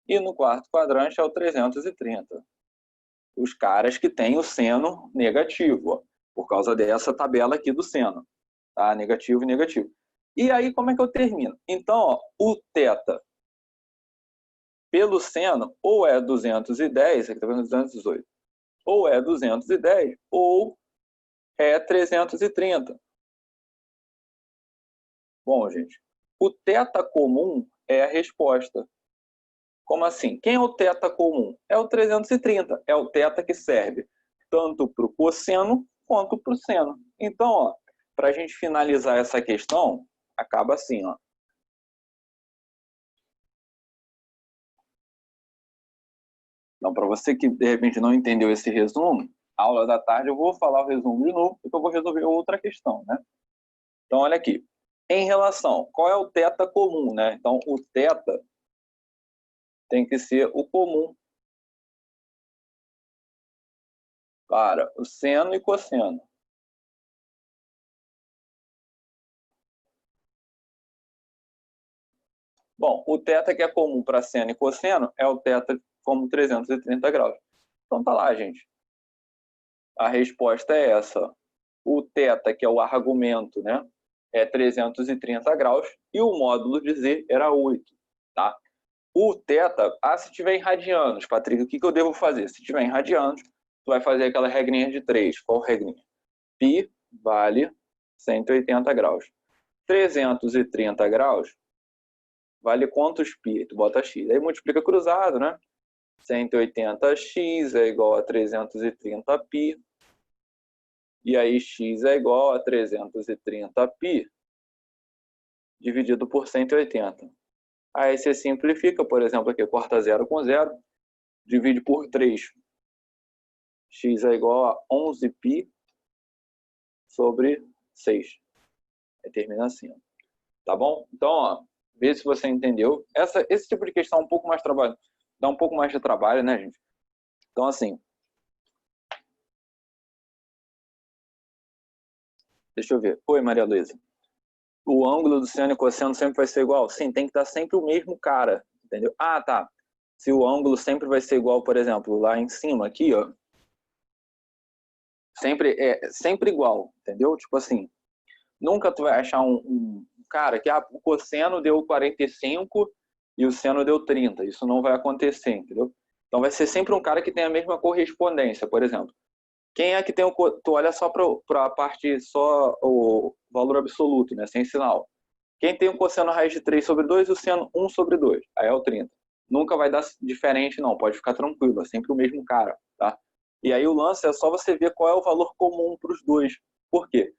e no quarto quadrante é o 330. Os caras que têm o seno negativo, ó, por causa dessa tabela aqui do seno. Tá? Negativo e negativo. E aí, como é que eu termino? Então, ó, o θ pelo seno ou é 210, aqui está vendo 218, ou é 210 ou é 330. Bom, gente, o θ comum é a resposta. Como assim? Quem é o θ comum? É o 330. É o θ que serve tanto para o cosseno quanto para o seno. Então, para a gente finalizar essa questão, acaba assim, ó. Então, para você que de repente não entendeu esse resumo, aula da tarde eu vou falar o resumo de novo, porque eu vou resolver outra questão, né? Então, olha aqui. Em relação, qual é o θ comum, né? Então, o θ tem que ser o comum para o seno e cosseno. Bom, o θ que é comum para seno e cosseno é o θ como 330 graus. Então tá lá, gente. A resposta é essa. O θ, que é o argumento, né, é 330 graus e o módulo de z era 8. Tá? O θ, se tiver em radianos, Patrick, o que eu devo fazer? Se tiver em radianos, tu vai fazer aquela regrinha de 3. Qual regrinha? Π vale 180 graus. 330 graus vale quantos π? Tu bota x. Aí multiplica cruzado, né? 180x é igual a 330π. E aí x é igual a 330π dividido por 180. Aí você simplifica, por exemplo, aqui, corta 0 com 0, divide por 3. X é igual a 11π sobre 6. Aí termina assim. Tá bom? Então, ó, vê se você entendeu. Esse tipo de questão é um pouco mais trabalho, dá um pouco mais de trabalho, né, gente? Então, assim, deixa eu ver. Oi, Maria Luísa. O ângulo do seno e cosseno sempre vai ser igual? Sim, tem que estar sempre o mesmo cara, entendeu? Ah, tá. Se o ângulo sempre vai ser igual, por exemplo, lá em cima, aqui, ó, sempre igual, entendeu? Tipo assim, nunca tu vai achar um cara que o cosseno deu 45 e o seno deu 30. Isso não vai acontecer, entendeu? Então vai ser sempre um cara que tem a mesma correspondência, por exemplo. Quem é que tem tu olha só para a parte, só o valor absoluto, né, sem sinal. Quem tem o cosseno raiz de 3 sobre 2 e o seno 1 sobre 2, aí é o 30. Nunca vai dar diferente não, pode ficar tranquilo, é sempre o mesmo cara, tá? E aí o lance é só você ver qual é o valor comum para os dois. Por quê?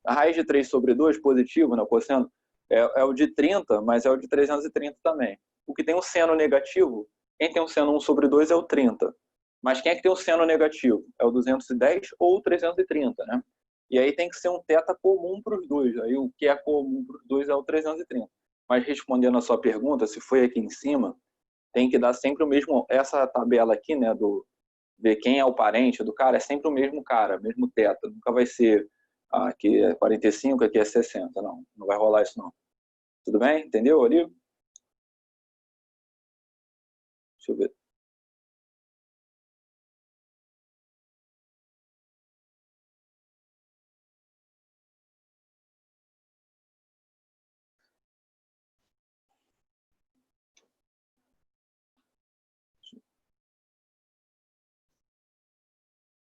A raiz de 3 sobre 2, positivo, né, o cosseno, é o de 30, mas é o de 330 também. O que tem um seno negativo, quem tem um seno 1 sobre 2 é o 30. Mas quem é que tem o seno negativo? É o 210 ou o 330, né? E aí tem que ser um θ comum para os dois. Aí o que é comum para os dois é o 330. Mas respondendo a sua pergunta, se foi aqui em cima, tem que dar sempre o mesmo... Essa tabela aqui, né, do ver quem é o parente do cara, é sempre o mesmo cara, mesmo θ. Nunca vai ser aqui é 45, aqui é 60. Não, não vai rolar isso não. Tudo bem? Entendeu, ali? Deixa eu ver.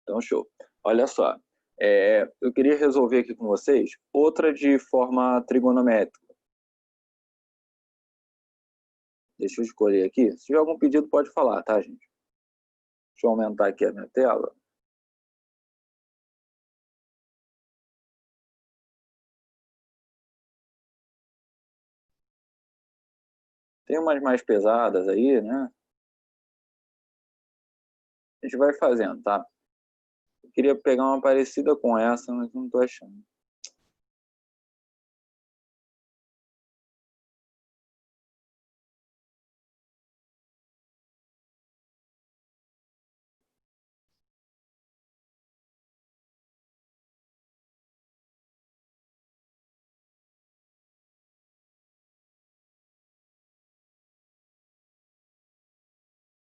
Então, show. Olha só. Eu queria resolver aqui com vocês outra de forma trigonométrica. Deixa eu escolher aqui. Se tiver algum pedido, pode falar, tá, gente? Deixa eu aumentar aqui a minha tela. Tem umas mais pesadas aí, né? A gente vai fazendo, tá? Eu queria pegar uma parecida com essa, mas não tô achando.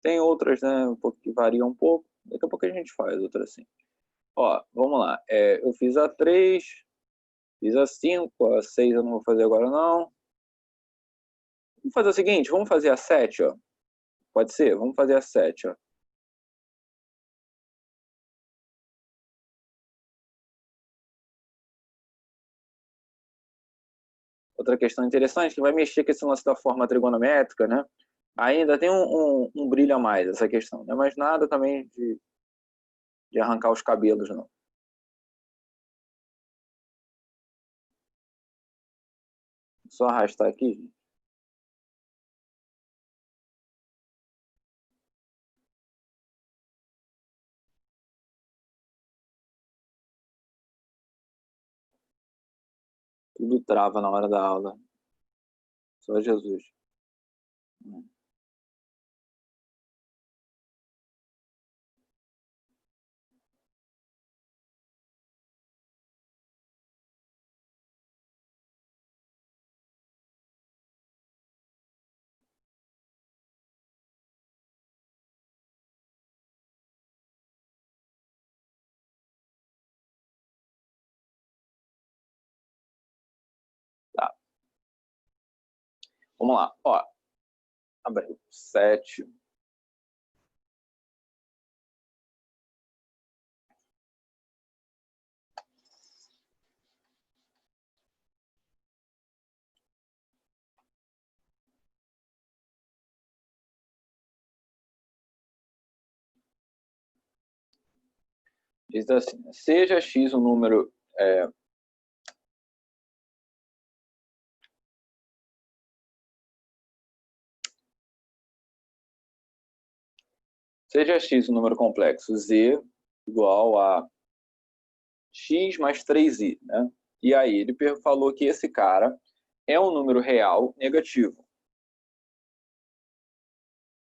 Tem outras, né, um pouco que variam um pouco. Daqui a pouco a gente faz outra assim. Ó, vamos lá. Eu fiz a 3, fiz a 5, a 6 eu não vou fazer agora não. Vamos fazer o seguinte, vamos fazer a 7, ó. Pode ser? Vamos fazer a 7, ó. Outra questão interessante que vai mexer com esse lance da forma trigonométrica, né? Ainda tem um brilho a mais essa questão, não é mais nada também de arrancar os cabelos, não. Só arrastar aqui, gente. Tudo trava na hora da aula. Só Jesus. Tá, vamos lá. Ó, abriu 7. Diz assim, seja x um número seja x um número complexo z igual a x mais 3i, né? E aí ele falou que esse cara é um número real negativo.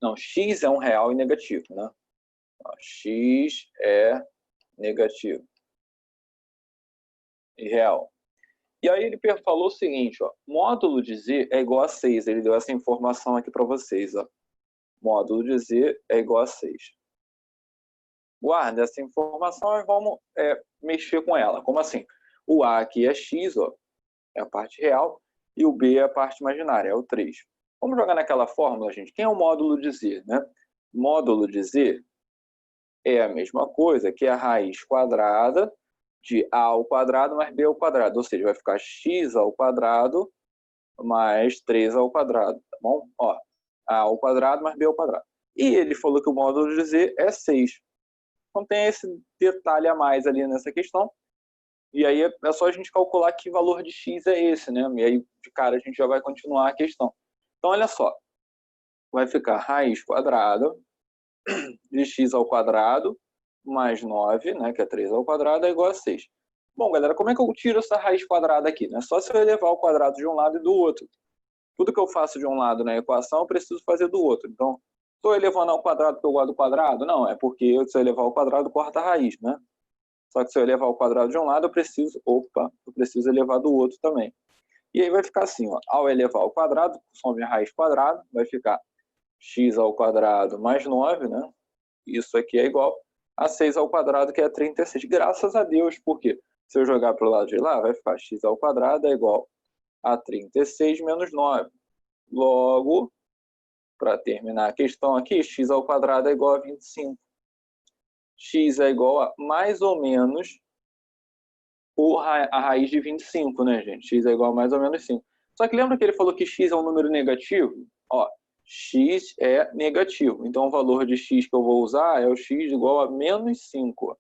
Não, x é um real e negativo, né? Ó, x é negativo e real. E aí ele falou o seguinte, ó, módulo de z é igual a 6. Ele deu essa informação aqui para vocês, ó. Módulo de z é igual a 6. Guarda essa informação e vamos mexer com ela. Como assim? O a aqui é x, ó, é a parte real, e o b é a parte imaginária, é o 3. Vamos jogar naquela fórmula, gente. Quem é o módulo de z, né? Módulo de z é a mesma coisa que a raiz quadrada de a ao quadrado mais b ao quadrado, ou seja, vai ficar x ao quadrado mais 3 ao quadrado, tá bom? Ó, a ao quadrado mais b ao quadrado. E ele falou que o módulo de z é 6. Então tem esse detalhe a mais ali nessa questão. E aí é só a gente calcular que valor de x é esse, né? E aí, de cara, a gente já vai continuar a questão. Então, olha só. Vai ficar raiz quadrada de x ao quadrado mais 9, né, que é 3 ao quadrado, é igual a 6. Bom, galera, como é que eu tiro essa raiz quadrada aqui? Não é só se eu elevar o quadrado de um lado e do outro. Tudo que eu faço de um lado na equação, eu preciso fazer do outro. Então, estou elevando ao quadrado porque eu gosto do quadrado? Não, é porque se eu elevar ao quadrado, corta a raiz, né? Só que se eu elevar ao quadrado de um lado, eu preciso elevar do outro também. E aí vai ficar assim, ó, ao elevar ao quadrado, some a raiz quadrada, vai ficar x ao quadrado mais 9, né? Isso aqui é igual a 6 ao quadrado, que é 36. Graças a Deus, porque se eu jogar para o lado de lá, vai ficar x ao quadrado é igual a 36 menos 9. Logo, para terminar a questão aqui, x ao quadrado é igual a 25. X é igual a mais ou menos a raiz de 25, né, gente? X é igual a mais ou menos 5. Só que lembra que ele falou que x é um número negativo? Ó, x é negativo. Então, o valor de x que eu vou usar é o x igual a menos 5.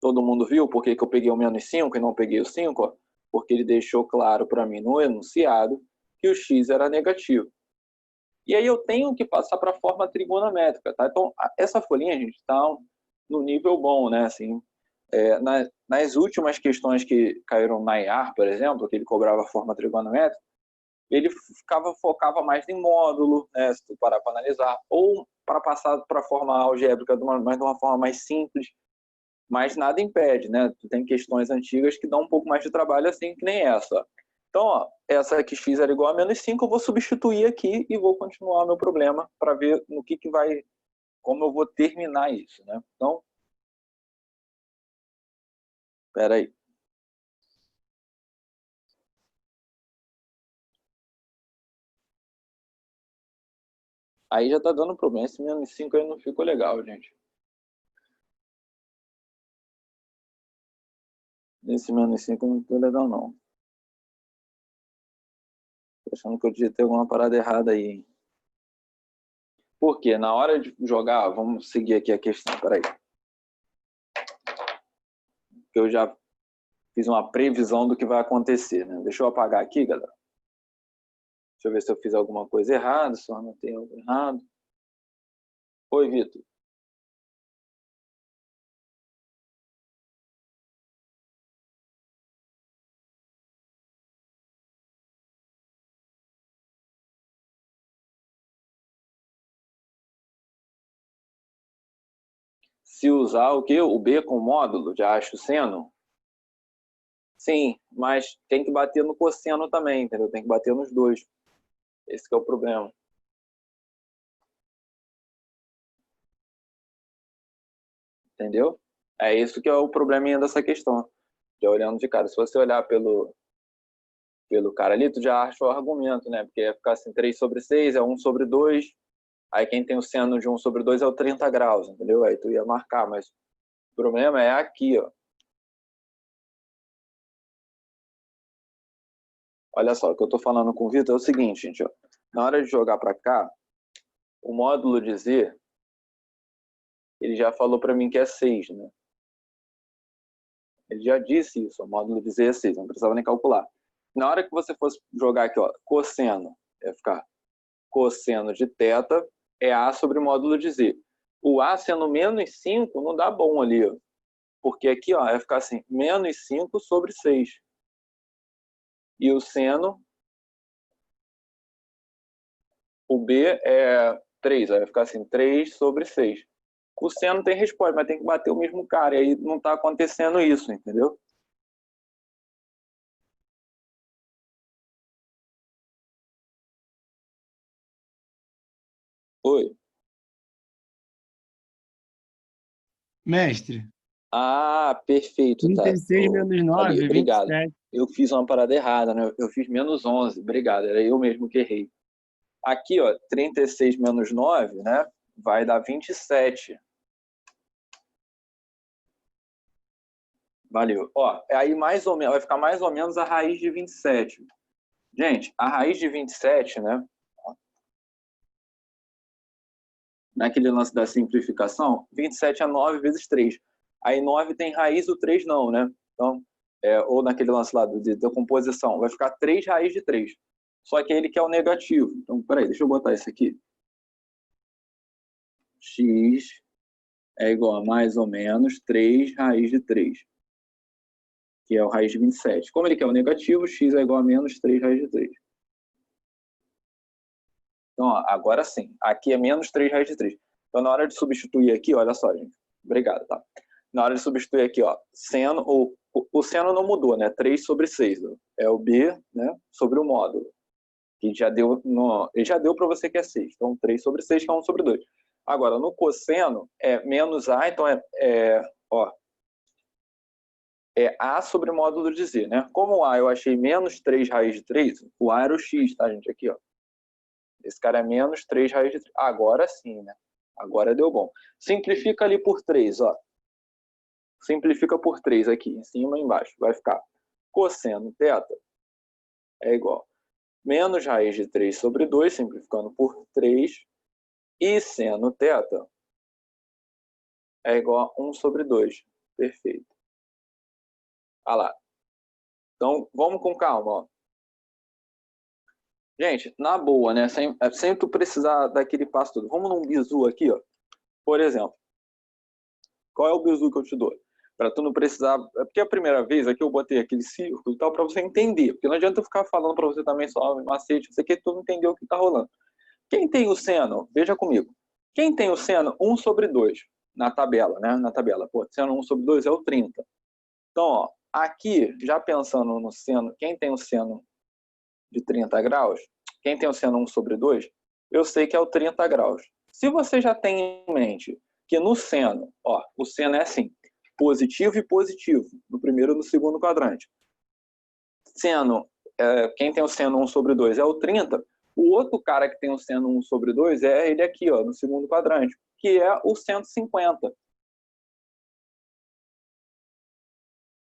Todo mundo viu por que eu peguei o menos 5 e não peguei o 5? Porque ele deixou claro para mim no enunciado que o x era negativo. E aí eu tenho que passar para a forma trigonométrica, tá? Então, essa folhinha, gente, está no nível bom, né? Assim, nas últimas questões que caíram na IAR, por exemplo, que ele cobrava a forma trigonométrica, ele focava mais em módulo, né, se tu parar para analisar, ou para passar para a forma algébrica, mas de uma forma mais simples, mas nada impede, né? Tu tem questões antigas que dão um pouco mais de trabalho assim, que nem essa. Então, ó, essa aqui x era igual a menos 5, eu vou substituir aqui e vou continuar meu problema para ver no que vai, como eu vou terminar isso, né? Então, espera aí. Aí já tá dando problema, esse menos 5 aí não ficou legal, gente. Esse menos 5 não ficou legal, não. Tô achando que eu devia ter alguma parada errada aí, hein? Por quê? Na hora de jogar, vamos seguir aqui a questão, peraí. Que eu já fiz uma previsão do que vai acontecer, né? Deixa eu apagar aqui, galera. Deixa eu ver se eu fiz alguma coisa errada, se eu anotei algo errado. Oi, Vitor. Se usar o quê? O B com módulo de acho seno? Sim, mas tem que bater no cosseno também, entendeu? Tem que bater nos dois. Esse que é o problema. Entendeu? É isso que é o probleminha dessa questão. Já olhando de cara. Se você olhar pelo cara ali, tu já acha o argumento, né? Porque ia ficar assim, 3 sobre 6 é 1 sobre 2. Aí quem tem o seno de 1 sobre 2 é o 30 graus, entendeu? Aí tu ia marcar, mas o problema é aqui, ó. Olha só, o que eu tô falando com o Vitor é o seguinte, gente, ó. Na hora de jogar para cá, o módulo de Z, ele já falou para mim que é 6, né? Ele já disse isso, o módulo de Z é 6, não precisava nem calcular. Na hora que você fosse jogar aqui, ó, cosseno, ia ficar cosseno de θ é A sobre o módulo de Z. O A sendo menos 5 não dá bom ali, ó. Porque aqui, ó, vai ficar assim, menos 5 sobre 6. E o seno, o B é 3, vai ficar assim, 3 sobre 6. O seno tem resposta, mas tem que bater o mesmo cara, e aí não está acontecendo isso, entendeu? Oi. Mestre, Ah, perfeito, tá. 36 menos Ali, 9, obrigado. 27. Eu fiz uma parada errada, né? Eu fiz menos 11, obrigado, era eu mesmo que errei. Aqui, ó, 36 menos 9, né? Vai dar 27. Valeu. Ó, aí mais ou menos, vai ficar mais ou menos a raiz de 27. Gente, a raiz de 27, né? Naquele lance da simplificação, 27 é 9 vezes 3. Aí 9 tem raiz, o 3 não, né? Então, ou naquele lance lá de decomposição, vai ficar 3 raiz de 3. Só que ele quer o negativo. Então, peraí, deixa eu botar isso aqui. X é igual a mais ou menos 3 raiz de 3, que é o raiz de 27. Como ele quer o negativo, x é igual a menos 3 raiz de 3. Então, ó, agora sim, aqui é menos 3 raiz de 3. Então, na hora de substituir aqui, olha só, gente. Obrigado, tá? Na hora de substituir aqui, ó, seno, o seno não mudou, né? 3 sobre 6. Ó. É o B, né? Sobre o módulo. Que já deu, ele já deu para você que é 6. Então, 3 sobre 6, que é 1 sobre 2. Agora, no cosseno, é menos A, então ó, é A sobre o módulo de Z, né? Como o A eu achei menos 3 raiz de 3, o A era o X, tá, gente? Aqui, ó. Esse cara é menos 3 raiz de 3. Agora sim, né? Agora deu bom. Simplifica ali por 3, ó. Simplifica por 3 aqui, em cima e embaixo. Vai ficar cosseno θ é igual a menos raiz de 3 sobre 2, simplificando por 3, e seno θ é igual a 1 sobre 2. Perfeito. Olha lá. Então, vamos com calma, ó. Gente, na boa, né? Sem tu precisar daquele passo todo. Vamos num bizu aqui, ó. Por exemplo, qual é o bizu que eu te dou? Para tu não precisar. É porque a primeira vez aqui eu botei aquele círculo e tal para você entender. Porque não adianta eu ficar falando para você também só macete, você que tu não entendeu o que tá rolando. Quem tem o seno, veja comigo. Quem tem o seno 1 sobre 2 na tabela, né? Na tabela, pô, seno 1 sobre 2 é o 30. Então, ó, aqui, já pensando no seno, quem tem o seno 1 sobre 2 é o 30. de 30 graus, quem tem o seno 1 sobre 2, eu sei que é o 30 graus. Se você já tem em mente que no seno, ó, o seno é assim, positivo e positivo, no primeiro e no segundo quadrante. Seno, quem tem o seno 1 sobre 2 é o 30, o outro cara que tem o seno 1 sobre 2 é ele aqui, ó, no segundo quadrante, que é o 150.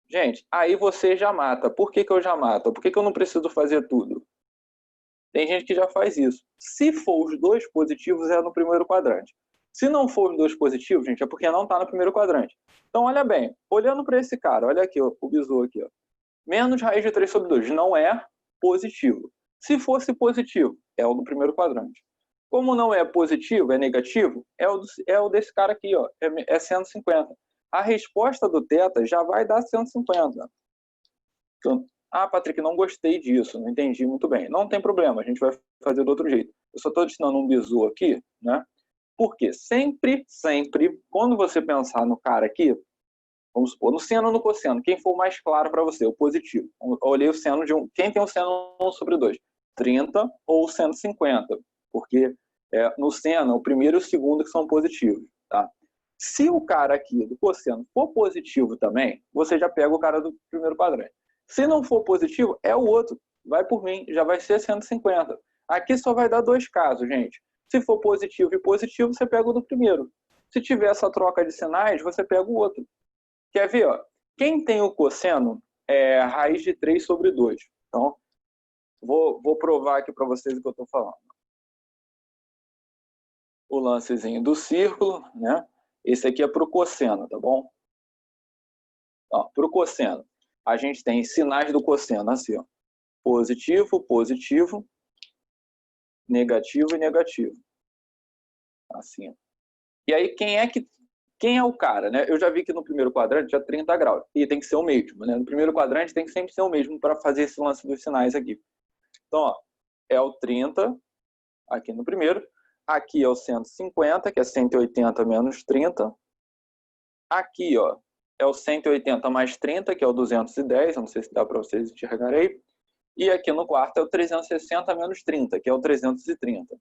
Gente, aí você já mata. Por que que eu já mato? Por que que eu não preciso fazer tudo? Tem gente que já faz isso. Se for os dois positivos, é no primeiro quadrante. Se não for os dois positivos, gente, é porque não está no primeiro quadrante. Então, olha bem, olhando para esse cara, olha aqui, ó, o bizu aqui, ó. Menos raiz de 3 sobre 2 não é positivo. Se fosse positivo, é o do primeiro quadrante. Como não é positivo, é negativo, é o desse cara aqui, ó, é 150. A resposta do θ já vai dar 150. Então, Patrick, não gostei disso, não entendi muito bem. Não tem problema, a gente vai fazer do outro jeito. Eu só estou ensinando um bizu aqui, né? Porque sempre, quando você pensar no cara aqui, vamos supor, no seno ou no cosseno, quem for mais claro para você, o positivo. Eu olhei o seno de quem tem o seno 1 sobre 2? 30 ou 150, porque no seno, o primeiro e o segundo que são positivos, tá? Se o cara aqui do cosseno for positivo também, você já pega o cara do primeiro quadrante. Se não for positivo, é o outro. Vai por mim, já vai ser 150. Aqui só vai dar dois casos, gente. Se for positivo e positivo, você pega o do primeiro. Se tiver essa troca de sinais, você pega o outro. Quer ver? Ó? Quem tem o cosseno é raiz de 3 sobre 2. Então, vou provar aqui para vocês o que eu estou falando. O lancezinho do círculo, né? Esse aqui é para o cosseno, tá bom? Para o cosseno, a gente tem sinais do cosseno assim, ó. Positivo, positivo, negativo e negativo. Assim, ó. E aí, quem é o cara, né? Eu já vi que no primeiro quadrante já 30 graus. E tem que ser o mesmo, né? No primeiro quadrante tem que sempre ser o mesmo para fazer esse lance dos sinais aqui. Então, ó, é o 30 aqui no primeiro. Aqui é o 150, que é 180 menos 30. Aqui, ó, é o 180 mais 30, que é o 210. Eu não sei se dá para vocês enxergarem. E aqui no quarto é o 360 menos 30, que é o 330.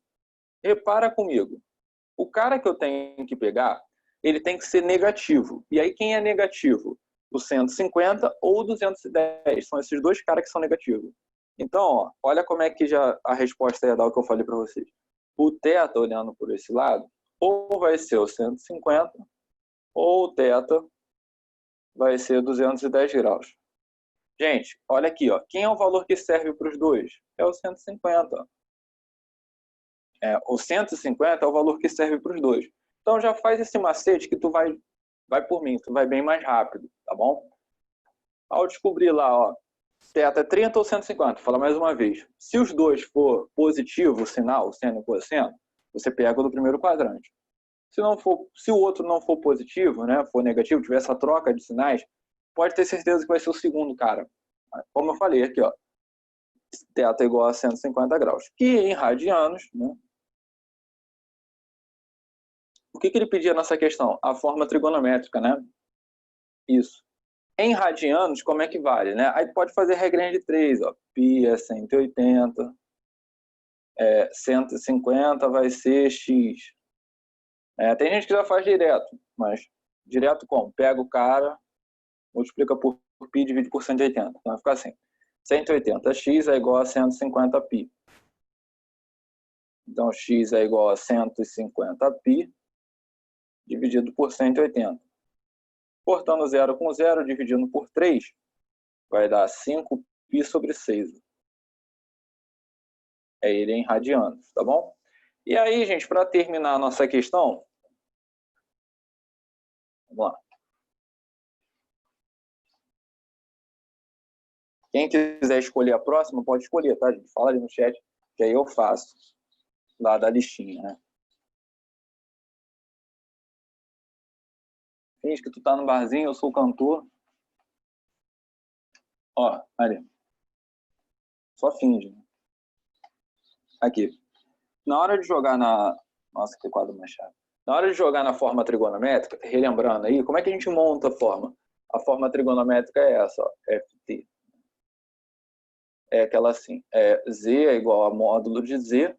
Repara comigo. O cara que eu tenho que pegar, ele tem que ser negativo. E aí quem é negativo? O 150 ou o 210. São esses dois caras que são negativos. Então, ó, olha como é que já a resposta ia dar o que eu falei para vocês. O θ, olhando por esse lado, ou vai ser o 150, ou o θ vai ser 210 graus. Gente, olha aqui, ó. Quem é o valor que serve para os dois? É o 150. O 150 é o valor que serve para os dois. Então já faz esse macete que tu vai por mim, tu vai bem mais rápido, tá bom? Ao descobrir lá, ó, θ é 30 ou 150, fala mais uma vez. Se os dois for positivo, o sinal, o seno e o cosseno, você pega o do primeiro quadrante. Se o outro não for positivo, né, for negativo, tiver essa troca de sinais, pode ter certeza que vai ser o segundo cara. Como eu falei aqui, ó, θ é igual a 150 graus, que em radianos, né? O que ele pedia nessa questão? A forma trigonométrica, né? Isso. Em radianos, como é que vale, né? Aí pode fazer regrinha de 3, ó. Π é 180, 150 vai ser x. Tem gente que já faz direto, mas direto como? Pega o cara, multiplica por π e divide por 180. Então vai ficar assim. 180x é igual a 150π. Então x é igual a 150π dividido por 180. Cortando 0 com 0, dividindo por 3, vai dar 5π sobre 6. É ele em radianos, tá bom? E aí, gente, para terminar a nossa questão, vamos lá. Quem quiser escolher a próxima, pode escolher, tá, gente? Fala ali no chat, que aí eu faço lá da listinha, né? Finge que tu tá no barzinho, eu sou o cantor. Ó, ali. Só finge. Aqui. Na hora de jogar na... Nossa, que quadro mais chato. Na hora de jogar na forma trigonométrica, relembrando aí, como é que a gente monta a forma? A forma trigonométrica é essa, ó, ft. é aquela assim, Z é igual a módulo de Z,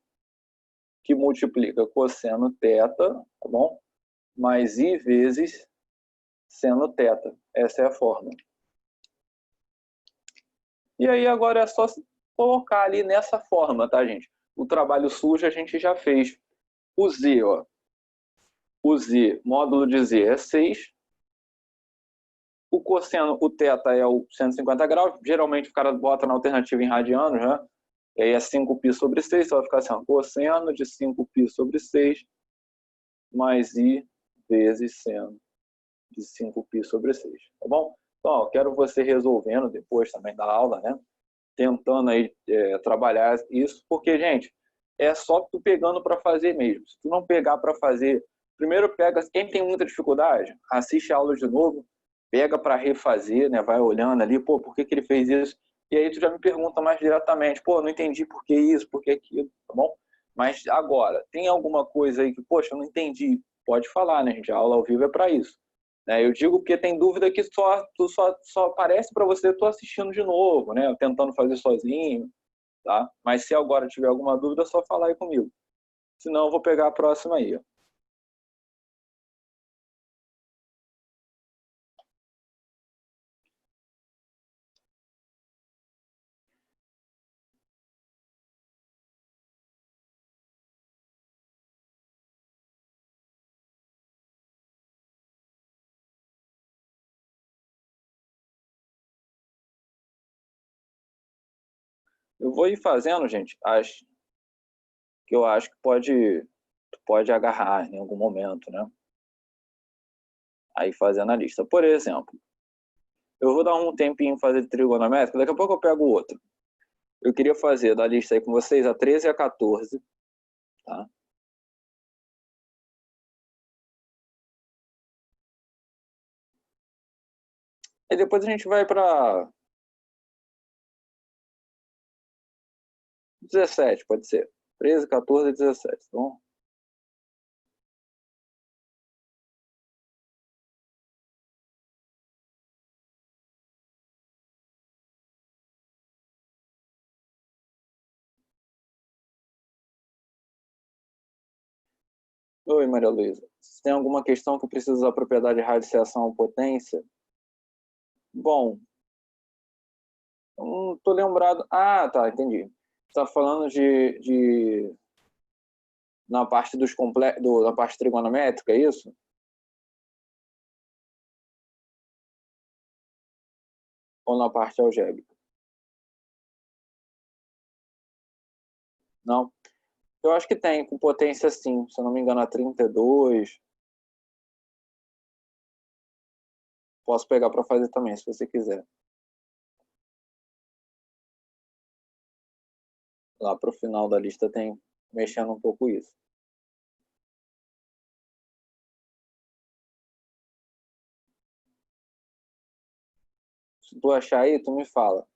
que multiplica cosseno θ, tá bom? Mais I vezes seno θ. Essa é a fórmula. E aí agora é só colocar ali nessa fórmula, tá, gente? O trabalho sujo a gente já fez. O Z, ó. O Z, módulo de Z é 6. O cosseno, o θ é o 150 graus. Geralmente o cara bota na alternativa em radianos, né? E aí é 5π sobre 6. Então vai ficar assim, ó, cosseno de 5π sobre 6 mais I vezes seno de 5π sobre 6. Tá bom? Então, ó, quero você resolvendo depois também da aula, né? Tentando aí trabalhar isso, porque, gente, é só tu pegando para fazer mesmo. Se tu não pegar para fazer, primeiro pega, quem tem muita dificuldade, assiste a aula de novo, pega para refazer, né? Vai olhando ali, pô, por que ele fez isso? E aí tu já me pergunta mais diretamente, pô, não entendi por que isso, por que aquilo, tá bom? Mas agora, tem alguma coisa aí que, poxa, eu não entendi? Pode falar, né, gente? A aula ao vivo é para isso. Eu digo porque tem dúvida que só aparece para você tu assistindo de novo, né? Tentando fazer sozinho, tá? Mas se agora tiver alguma dúvida, é só falar aí comigo. Senão eu vou pegar a próxima aí. Eu vou ir fazendo, gente, as que eu acho que pode agarrar em algum momento, né? Aí fazendo a lista. Por exemplo, eu vou dar um tempinho fazer trigonométrico, daqui a pouco eu pego outro. Eu queria fazer da lista aí com vocês a 13 e a 14, tá? E depois a gente vai para 17, pode ser. 13, 14 e 17, tá bom? Oi, Maria Luísa. Se tem alguma questão que precisa da propriedade de radiação ou potência? Bom, não tô lembrado. Ah, tá, entendi. Você tá falando na parte da parte trigonométrica, é isso? Ou na parte algébrica? Não? Eu acho que tem, com potência sim. Se eu não me engano, a 32. Posso pegar para fazer também, se você quiser. Lá para o final da lista tem mexendo um pouco isso. Se tu achar aí, tu me fala.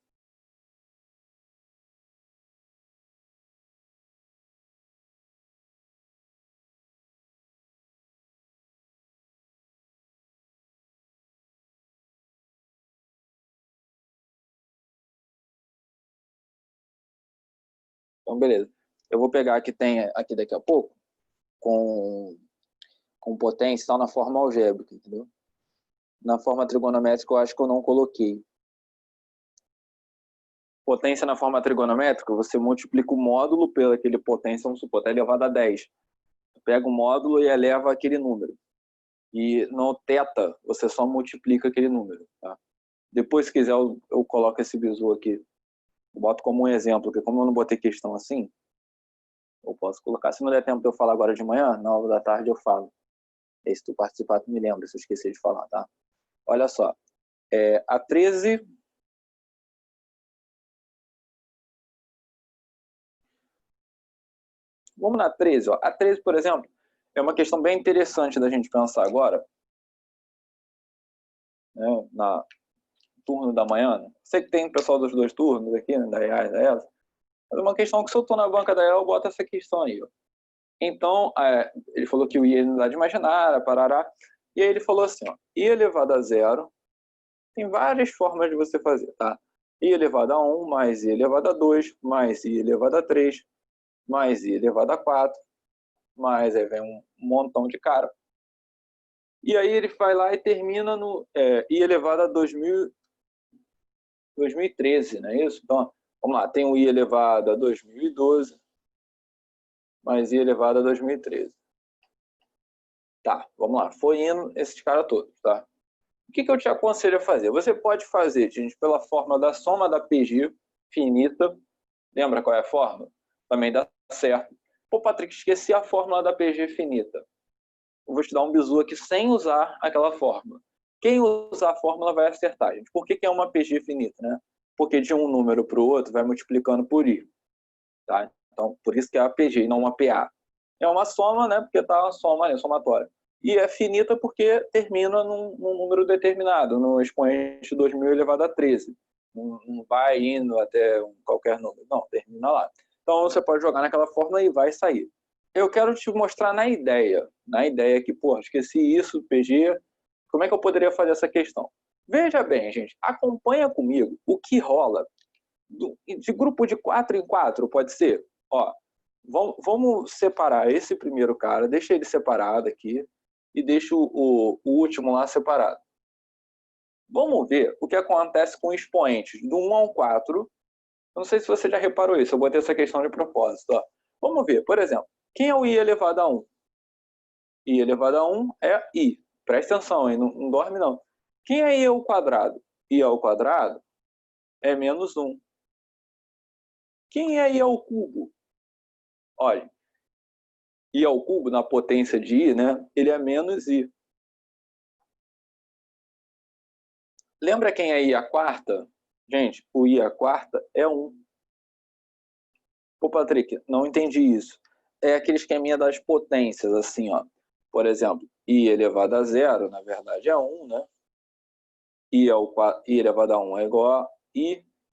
Então, beleza. Eu vou pegar que tem aqui daqui a pouco, com, com potência e tal, na forma algébrica, entendeu? Na forma trigonométrica eu acho que eu não coloquei. Potência na forma trigonométrica, você multiplica o módulo pelo aquele potência, vamos supor, tá elevado a 10. Você pega o módulo e eleva aquele número. E no θ, você só multiplica aquele número. Tá? Depois, se quiser, eu coloco esse bizu aqui. Eu boto como um exemplo, porque como eu não botei questão assim, eu posso colocar. Se não der tempo de eu falar agora de manhã, na aula da tarde eu falo. E se tu participar, tu me lembra, se eu esqueci de falar, tá? Olha só. A 13... Vamos na 13. Ó. A 13, por exemplo, é uma questão bem interessante da gente pensar agora. Né? Na turno da manhã. Né? Sei que tem pessoal dos dois turnos aqui, né? Da EA e da ESA. Mas é uma questão que se eu estou na banca da EA, eu boto essa questão aí. Ó. Então, ele falou que o I é unidade imaginária, parará. E aí ele falou assim, ó, I elevado a zero, tem várias formas de você fazer, tá? i elevado a 1 mais i elevado a 2 mais i elevado a 3 mais i elevado a 4, mais aí vem um montão de cara. E aí ele vai lá e termina no i elevado a 2013, não é isso? Então, vamos lá, tem o i elevado a 2012 mais i elevado a 2013. Tá, vamos lá, foi indo esses caras todos, tá? O que eu te aconselho a fazer? Você pode fazer, gente, pela fórmula da soma da PG finita. Lembra qual é a fórmula? Também dá certo. Pô, Patrick, esqueci a fórmula da PG finita. Eu vou te dar um bizu aqui sem usar aquela fórmula. Quem usar a fórmula vai acertar, gente. Por que é uma PG finita, né? Porque de um número para o outro vai multiplicando por i. Tá? Então, por isso que é a PG e não uma PA. É uma soma, né? Porque está uma soma ali, somatória. E é finita porque termina num número determinado, no expoente 2000 elevado a 13. Não vai indo até qualquer número. Não, termina lá. Então, você pode jogar naquela fórmula e vai sair. Eu quero te mostrar na ideia que, pô, esqueci isso, PG, como é que eu poderia fazer essa questão? Veja bem, gente, acompanha comigo o que rola de grupo de 4 em 4, pode ser? Ó, vamos separar esse primeiro cara, deixa ele separado aqui e deixa o último lá separado. Vamos ver o que acontece com expoentes do 1 ao 4. Eu não sei se você já reparou isso, eu botei essa questão de propósito. Ó. Vamos ver, por exemplo, quem é o i elevado a 1? I elevado a 1 é i. Presta atenção, hein? Não dorme não. Quem é i ao quadrado? I ao quadrado é menos 1. Quem é i ao cubo? Olha, i ao cubo, na potência de i, né? Ele é menos i. Lembra quem é i à quarta? Gente, o i à quarta é 1. Pô, Patrick, não entendi isso. É aquele esqueminha das potências, assim, ó. Por exemplo, i elevado a 0, na verdade, é 1, né? I elevado a 1 é igual a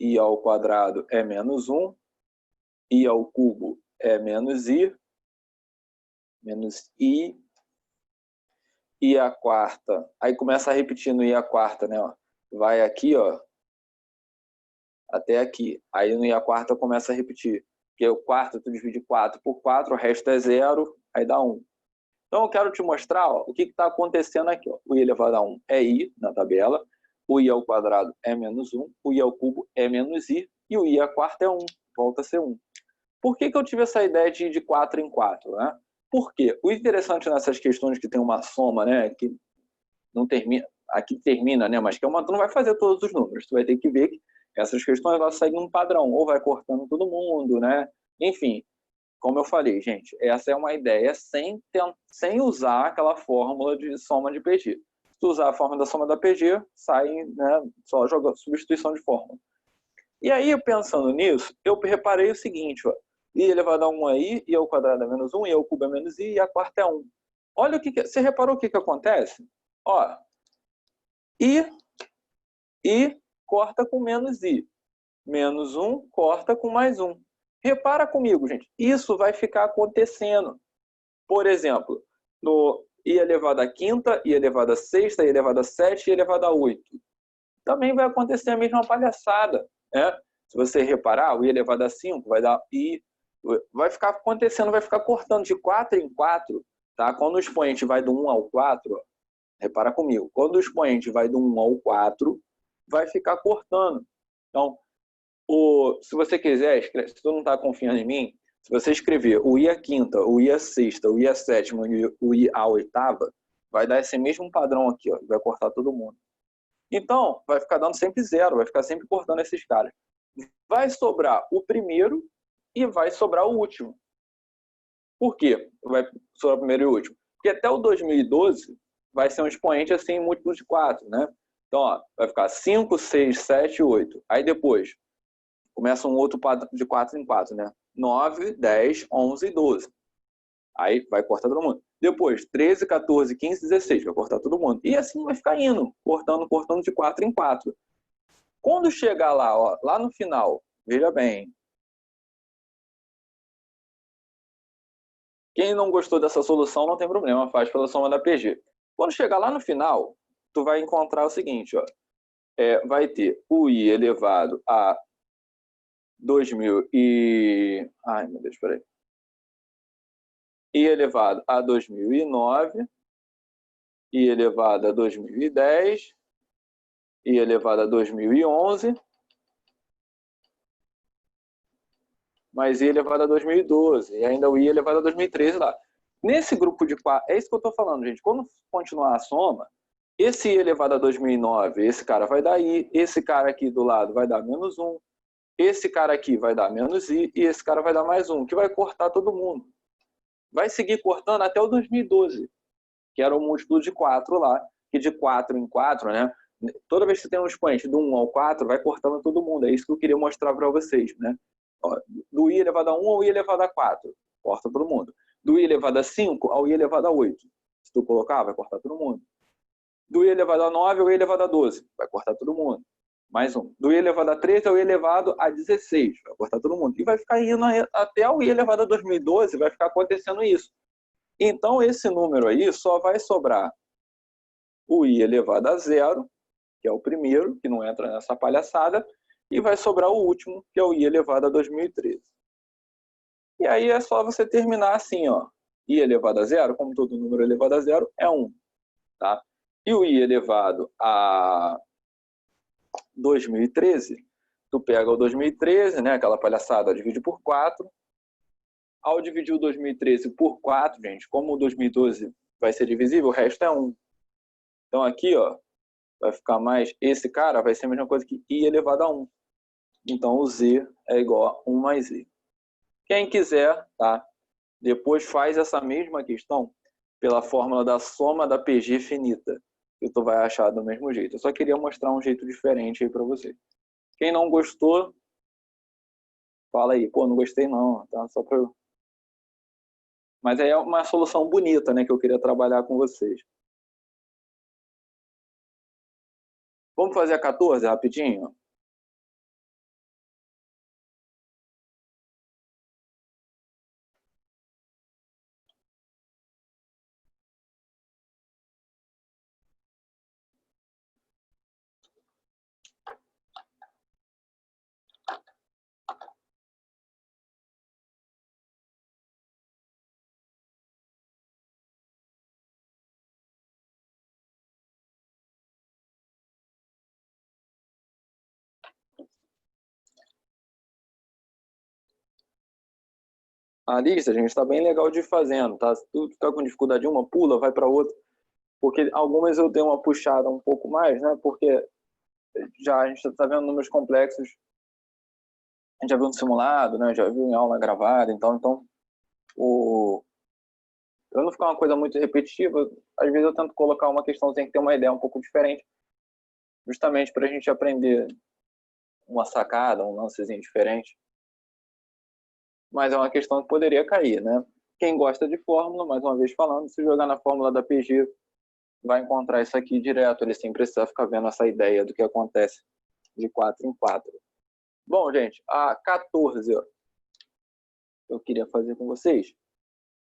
i ao quadrado é menos 1, i ao cubo é menos i à quarta. Aí começa a repetir no i à quarta, né? Vai aqui, ó, até aqui. Aí no i à quarta começa a repetir. Porque o quarto, tu divide 4 por 4, o resto é 0, aí dá 1. Então eu quero te mostrar ó, o que está acontecendo aqui. Ó. O i elevado a 1 é i na tabela, o i ao quadrado é menos 1, o i ao cubo é menos i, e o i à quarta é 1, volta a ser 1. Por que eu tive essa ideia de ir de 4 em 4? Né? Porque o interessante nessas questões que tem uma soma, né, que não termina, aqui termina, né, mas que tu não vai fazer todos os números, tu vai ter que ver que essas questões elas seguem um padrão, ou vai cortando todo mundo, né? Enfim, como eu falei, gente, essa é uma ideia sem usar aquela fórmula de soma de PG. Se tu usar a fórmula da soma da PG, sai, né, só joga substituição de fórmula. E aí, pensando nisso, eu reparei o seguinte, ó, i elevado a 1 é i ao quadrado é menos 1, i ao cubo é menos i, e a quarta é 1. Olha o que, você reparou o que acontece? Ó, i corta com menos i. Menos 1 corta com mais 1. Repara comigo, gente. Isso vai ficar acontecendo. Por exemplo, no i elevado a quinta, i elevado a sexta, i elevado a 7, i elevado a 8. Também vai acontecer a mesma palhaçada. Né? Se você reparar, o i elevado a 5 vai dar i. Vai ficar acontecendo, vai ficar cortando de 4 em 4. Tá? Quando o expoente vai do 1 ao 4, ó, repara comigo. Quando o expoente vai do 1 ao 4, vai ficar cortando. Então, se você quiser, se tu não está confiando em mim, se você escrever o i à quinta, o i à sexta, o i à sétima e o i à oitava, vai dar esse mesmo padrão aqui, ó, vai cortar todo mundo. Então, vai ficar dando sempre 0, vai ficar sempre cortando esses caras. Vai sobrar o primeiro e vai sobrar o último. Por quê? Vai sobrar o primeiro e o último. Porque até o 2012 vai ser um expoente assim múltiplo de 4, né? Então, ó, vai ficar 5, 6, 7, 8. Aí depois começa um outro padrão de 4 em 4, né? 9, 10, 11 e 12. Aí vai cortar todo mundo. Depois, 13, 14, 15, 16. Vai cortar todo mundo. E assim vai ficar indo, cortando de 4 em 4. Quando chegar lá, ó, lá no final, veja bem. Quem não gostou dessa solução não tem problema, faz pela soma da PG. Quando chegar lá no final, tu vai encontrar o seguinte, ó. vai ter o I elevado a 2000 e... Ai, meu Deus, peraí. I elevado a 2009, I elevado a 2010, I elevado a 2011, mais I elevado a 2012, e ainda o I elevado a 2013 lá. Nesse grupo de 4, é isso que eu estou falando, gente. Quando continuar a soma, esse I elevado a 2009, esse cara vai dar I, esse cara aqui do lado vai dar menos 1, esse cara aqui vai dar menos I, e esse cara vai dar mais 1, que vai cortar todo mundo. Vai seguir cortando até o 2012, que era o múltiplo de 4 lá, que de 4 em 4, né? Toda vez que você tem um expoente do 1 ao 4, vai cortando todo mundo. É isso que eu queria mostrar para vocês, né? Ó, do I elevado a 1 ao I elevado a 4, corta todo mundo. Do I elevado a 5 ao I elevado a 8. Se tu colocar, vai cortar todo mundo. Do I elevado a 9 ao I elevado a 12, vai cortar todo mundo. Mais um. Do I elevado a 13 ao I elevado a 16, vai cortar todo mundo. E vai ficar indo até o I elevado a 2012, vai ficar acontecendo isso. Então, esse número aí só vai sobrar o I elevado a 0, que é o primeiro, que não entra nessa palhaçada, e vai sobrar o último, que é o I elevado a 2013. E aí é só você terminar assim, ó. I elevado a 0, como todo número elevado a 0, é 1. Tá? E o I elevado a 2013, tu pega o 2013, né, aquela palhaçada, divide por 4. Ao dividir o 2013 por 4, gente, como o 2012 vai ser divisível, o resto é 1. Então aqui, ó, vai ficar mais... Esse cara vai ser a mesma coisa que I elevado a 1. Então o Z é igual a 1 mais I. Quem quiser, tá? Depois faz essa mesma questão pela fórmula da soma da PG finita, que tu vai achar do mesmo jeito. Eu só queria mostrar um jeito diferente aí para você. Quem não gostou, fala aí. Pô, não gostei não, tá? Só para eu... Mas aí é uma solução bonita, né, que eu queria trabalhar com vocês. Vamos fazer a 14 rapidinho? A lista, a gente está bem legal de ir fazendo, tá? Se tu ficar com dificuldade em uma, pula, vai para outra. Porque algumas eu dei uma puxada um pouco mais, né? Porque já a gente está vendo números complexos, a gente já viu no simulado, né? Já viu em aula gravada, então eu não ficar uma coisa muito repetitiva, às vezes eu tento colocar uma questãozinha que tem uma ideia um pouco diferente, justamente para a gente aprender uma sacada, um lancezinho diferente. Mas é uma questão que poderia cair, né? Quem gosta de fórmula, mais uma vez falando, se jogar na fórmula da PG, vai encontrar isso aqui direto, ele sem precisar ficar vendo essa ideia do que acontece de 4 em 4. Bom, gente, a 14 ó, eu queria fazer com vocês.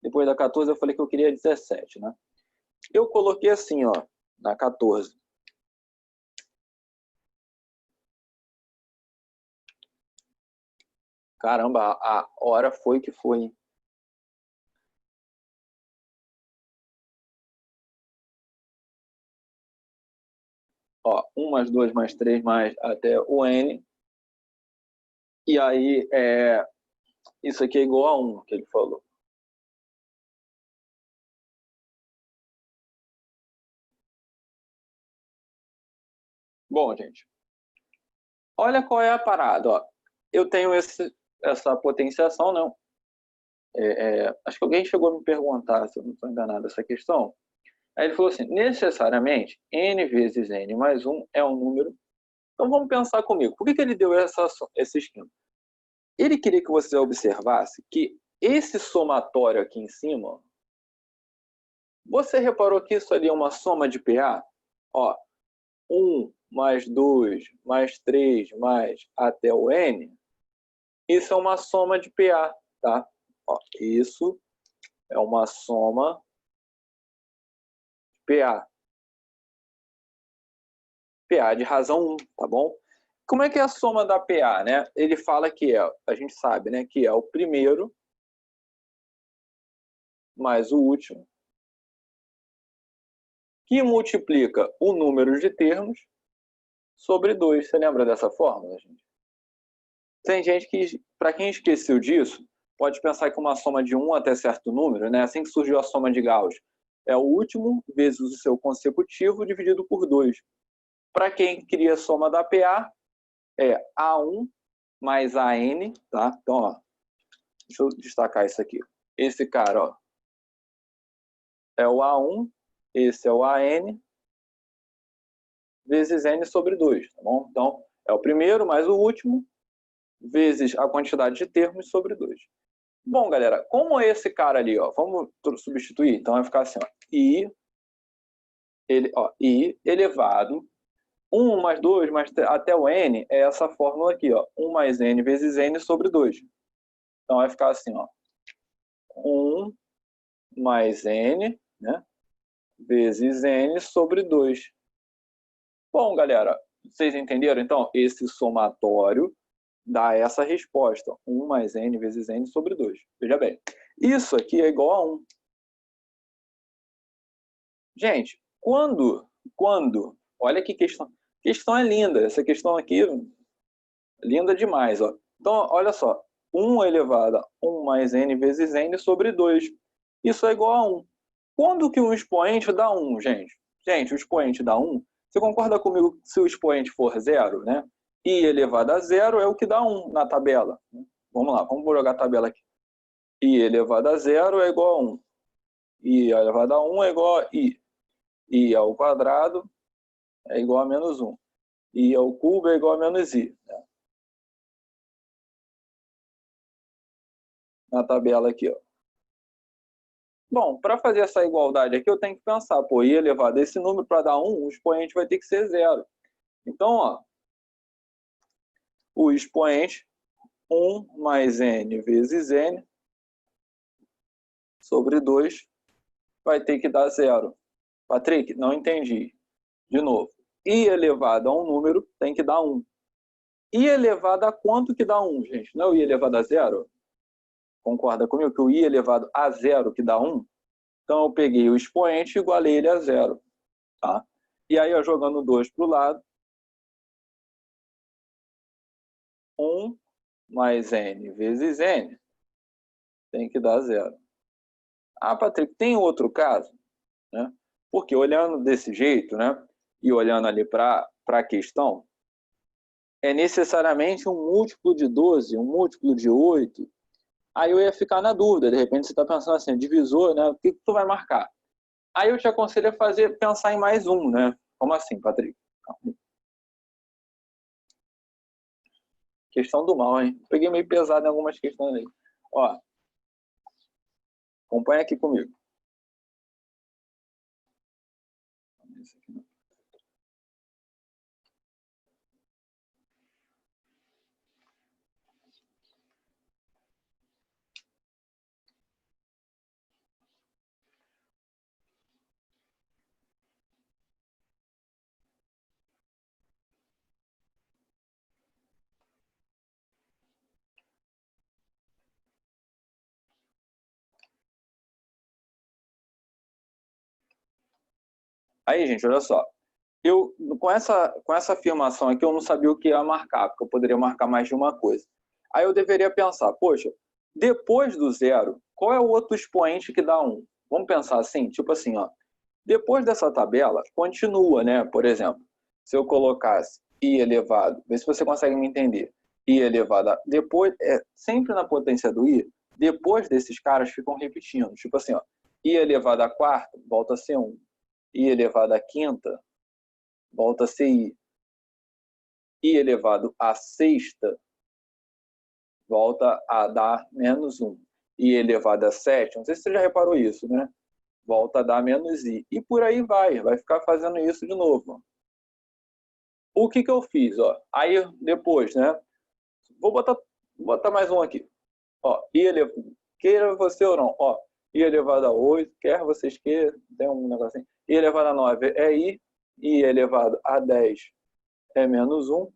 Depois da 14 eu falei que eu queria 17, né? Eu coloquei assim, ó, na 14. Caramba, a hora foi que foi, hein? Ó, 1 mais 2 mais 3 mais até o N. E aí, isso aqui é igual a 1, que ele falou. Bom, gente, olha qual é a parada. Ó. Eu tenho essa potenciação, não. Acho que alguém chegou a me perguntar, se eu não estou enganado, essa questão. Aí ele falou assim, necessariamente, n vezes n mais 1 é um número. Então vamos pensar comigo. Por que ele deu esse esquema? Ele queria que você observasse que esse somatório aqui em cima, você reparou que isso ali é uma soma de PA? Ó, 1 mais 2 mais 3 mais até o N, isso é uma soma de PA, tá? Ó, isso é uma soma de PA. PA de razão 1, tá bom? Como é que é a soma da PA, né? Ele fala que a gente sabe, né, que é o primeiro mais o último, que multiplica o número de termos sobre 2. Você lembra dessa fórmula, gente? Tem gente que, para quem esqueceu disso, pode pensar que uma soma de 1 até certo número, né? Assim que surgiu a soma de Gauss, é o último vezes o seu consecutivo dividido por 2. Para quem queria a soma da PA, é A1 mais AN, tá? Então, ó, deixa eu destacar isso aqui. Esse cara, ó, é o A1, esse é o AN, vezes N sobre 2, tá bom? Então, é o primeiro mais o último, vezes a quantidade de termos sobre 2. Bom, galera, como esse cara ali, ó, vamos substituir, então vai ficar assim, ó, I elevado 1 mais 2 mais até o N é essa fórmula aqui, ó, 1 mais N vezes N sobre 2. Então vai ficar assim, ó, 1 mais N, né, vezes N sobre 2. Bom, galera, vocês entenderam? Então, esse somatório dá essa resposta, 1 mais N vezes N sobre 2. Veja bem, isso aqui é igual a 1. Gente, quando, olha que questão é linda, essa questão aqui, linda demais, ó. Então, olha só, 1 elevado a 1 mais N vezes N sobre 2. Isso é igual a 1. Quando que um expoente dá 1, gente? Gente, o expoente dá 1, você concorda comigo que se o expoente for 0, né? I elevado a 0 é o que dá 1 na tabela. Vamos lá, vamos jogar a tabela aqui. I elevado a 0 é igual a 1. I elevado a 1 é igual a I. I ao quadrado é igual a menos 1. I ao cubo é igual a menos I. Na tabela aqui, ó. Bom, para fazer essa igualdade aqui, eu tenho que pensar, pô, I elevado a esse número para dar 1, o expoente vai ter que ser 0. Então, ó, o expoente 1 mais N vezes N sobre 2 vai ter que dar 0. Patrick, não entendi. De novo, I elevado a um número tem que dar 1. I elevado a quanto que dá 1, gente? Não é o I elevado a 0? Concorda comigo que o I elevado a 0 que dá 1? Então, eu peguei o expoente e igualei ele a 0. Tá? E aí, eu jogando 2 para o lado, 1 mais N vezes N tem que dar 0. Ah, Patrick, tem outro caso? Né? Porque olhando desse jeito, né, e olhando ali para a questão, é necessariamente um múltiplo de 12, um múltiplo de 8. Aí eu ia ficar na dúvida, de repente você está pensando assim, divisor, né, o que tu vai marcar? Aí eu te aconselho a pensar em mais um, né? Como assim, Patrick? Questão do mal, hein? Peguei meio pesado em algumas questões aí. Ó, acompanha aqui comigo. Aí, gente, olha só. Eu, com essa afirmação aqui, eu não sabia o que ia marcar, porque eu poderia marcar mais de uma coisa. Aí eu deveria pensar, poxa, depois do 0, qual é o outro expoente que dá 1? Vamos pensar assim, tipo assim, ó. Depois dessa tabela, continua, né? Por exemplo, se eu colocasse I elevado, vê se você consegue me entender. I elevado a, depois, sempre na potência do I, depois desses caras ficam repetindo. Tipo assim, ó, I elevado a quarta, volta a ser 1. I elevado a quinta, volta a ser I. I elevado a sexta, volta a dar menos 1. I elevado a 7, não sei se você já reparou isso, né? Volta a dar menos I. E por aí vai ficar fazendo isso de novo. O que eu fiz? Ó? Aí depois, né? Vou botar mais um aqui. Ó, I elevado, queira você ou não. Ó, I elevado a 8, quer vocês queiram, tem um negocinho. I elevado a 9 é I. I elevado a 10 é menos 1,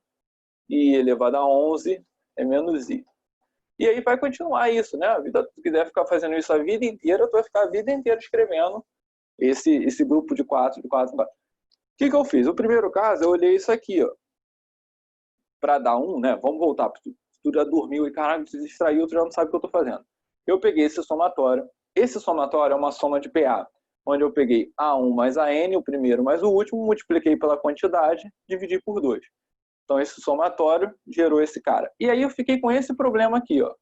I elevado a 11 é menos I. E aí vai continuar isso, né? A vida, se tu quiser ficar fazendo isso a vida inteira, tu vai ficar a vida inteira escrevendo esse grupo de 4, de 4, 4. O que eu fiz? O primeiro caso, eu olhei isso aqui, ó. Para dar 1, né? Vamos voltar. Tu já dormiu e, caralho, se distraiu, tu já não sabe o que eu tô fazendo. Eu peguei esse somatório. Esse somatório é uma soma de PA, onde eu peguei A1 mais AN, o primeiro mais o último, multipliquei pela quantidade, dividi por 2. Então, esse somatório gerou esse cara. E aí eu fiquei com esse problema aqui, ó.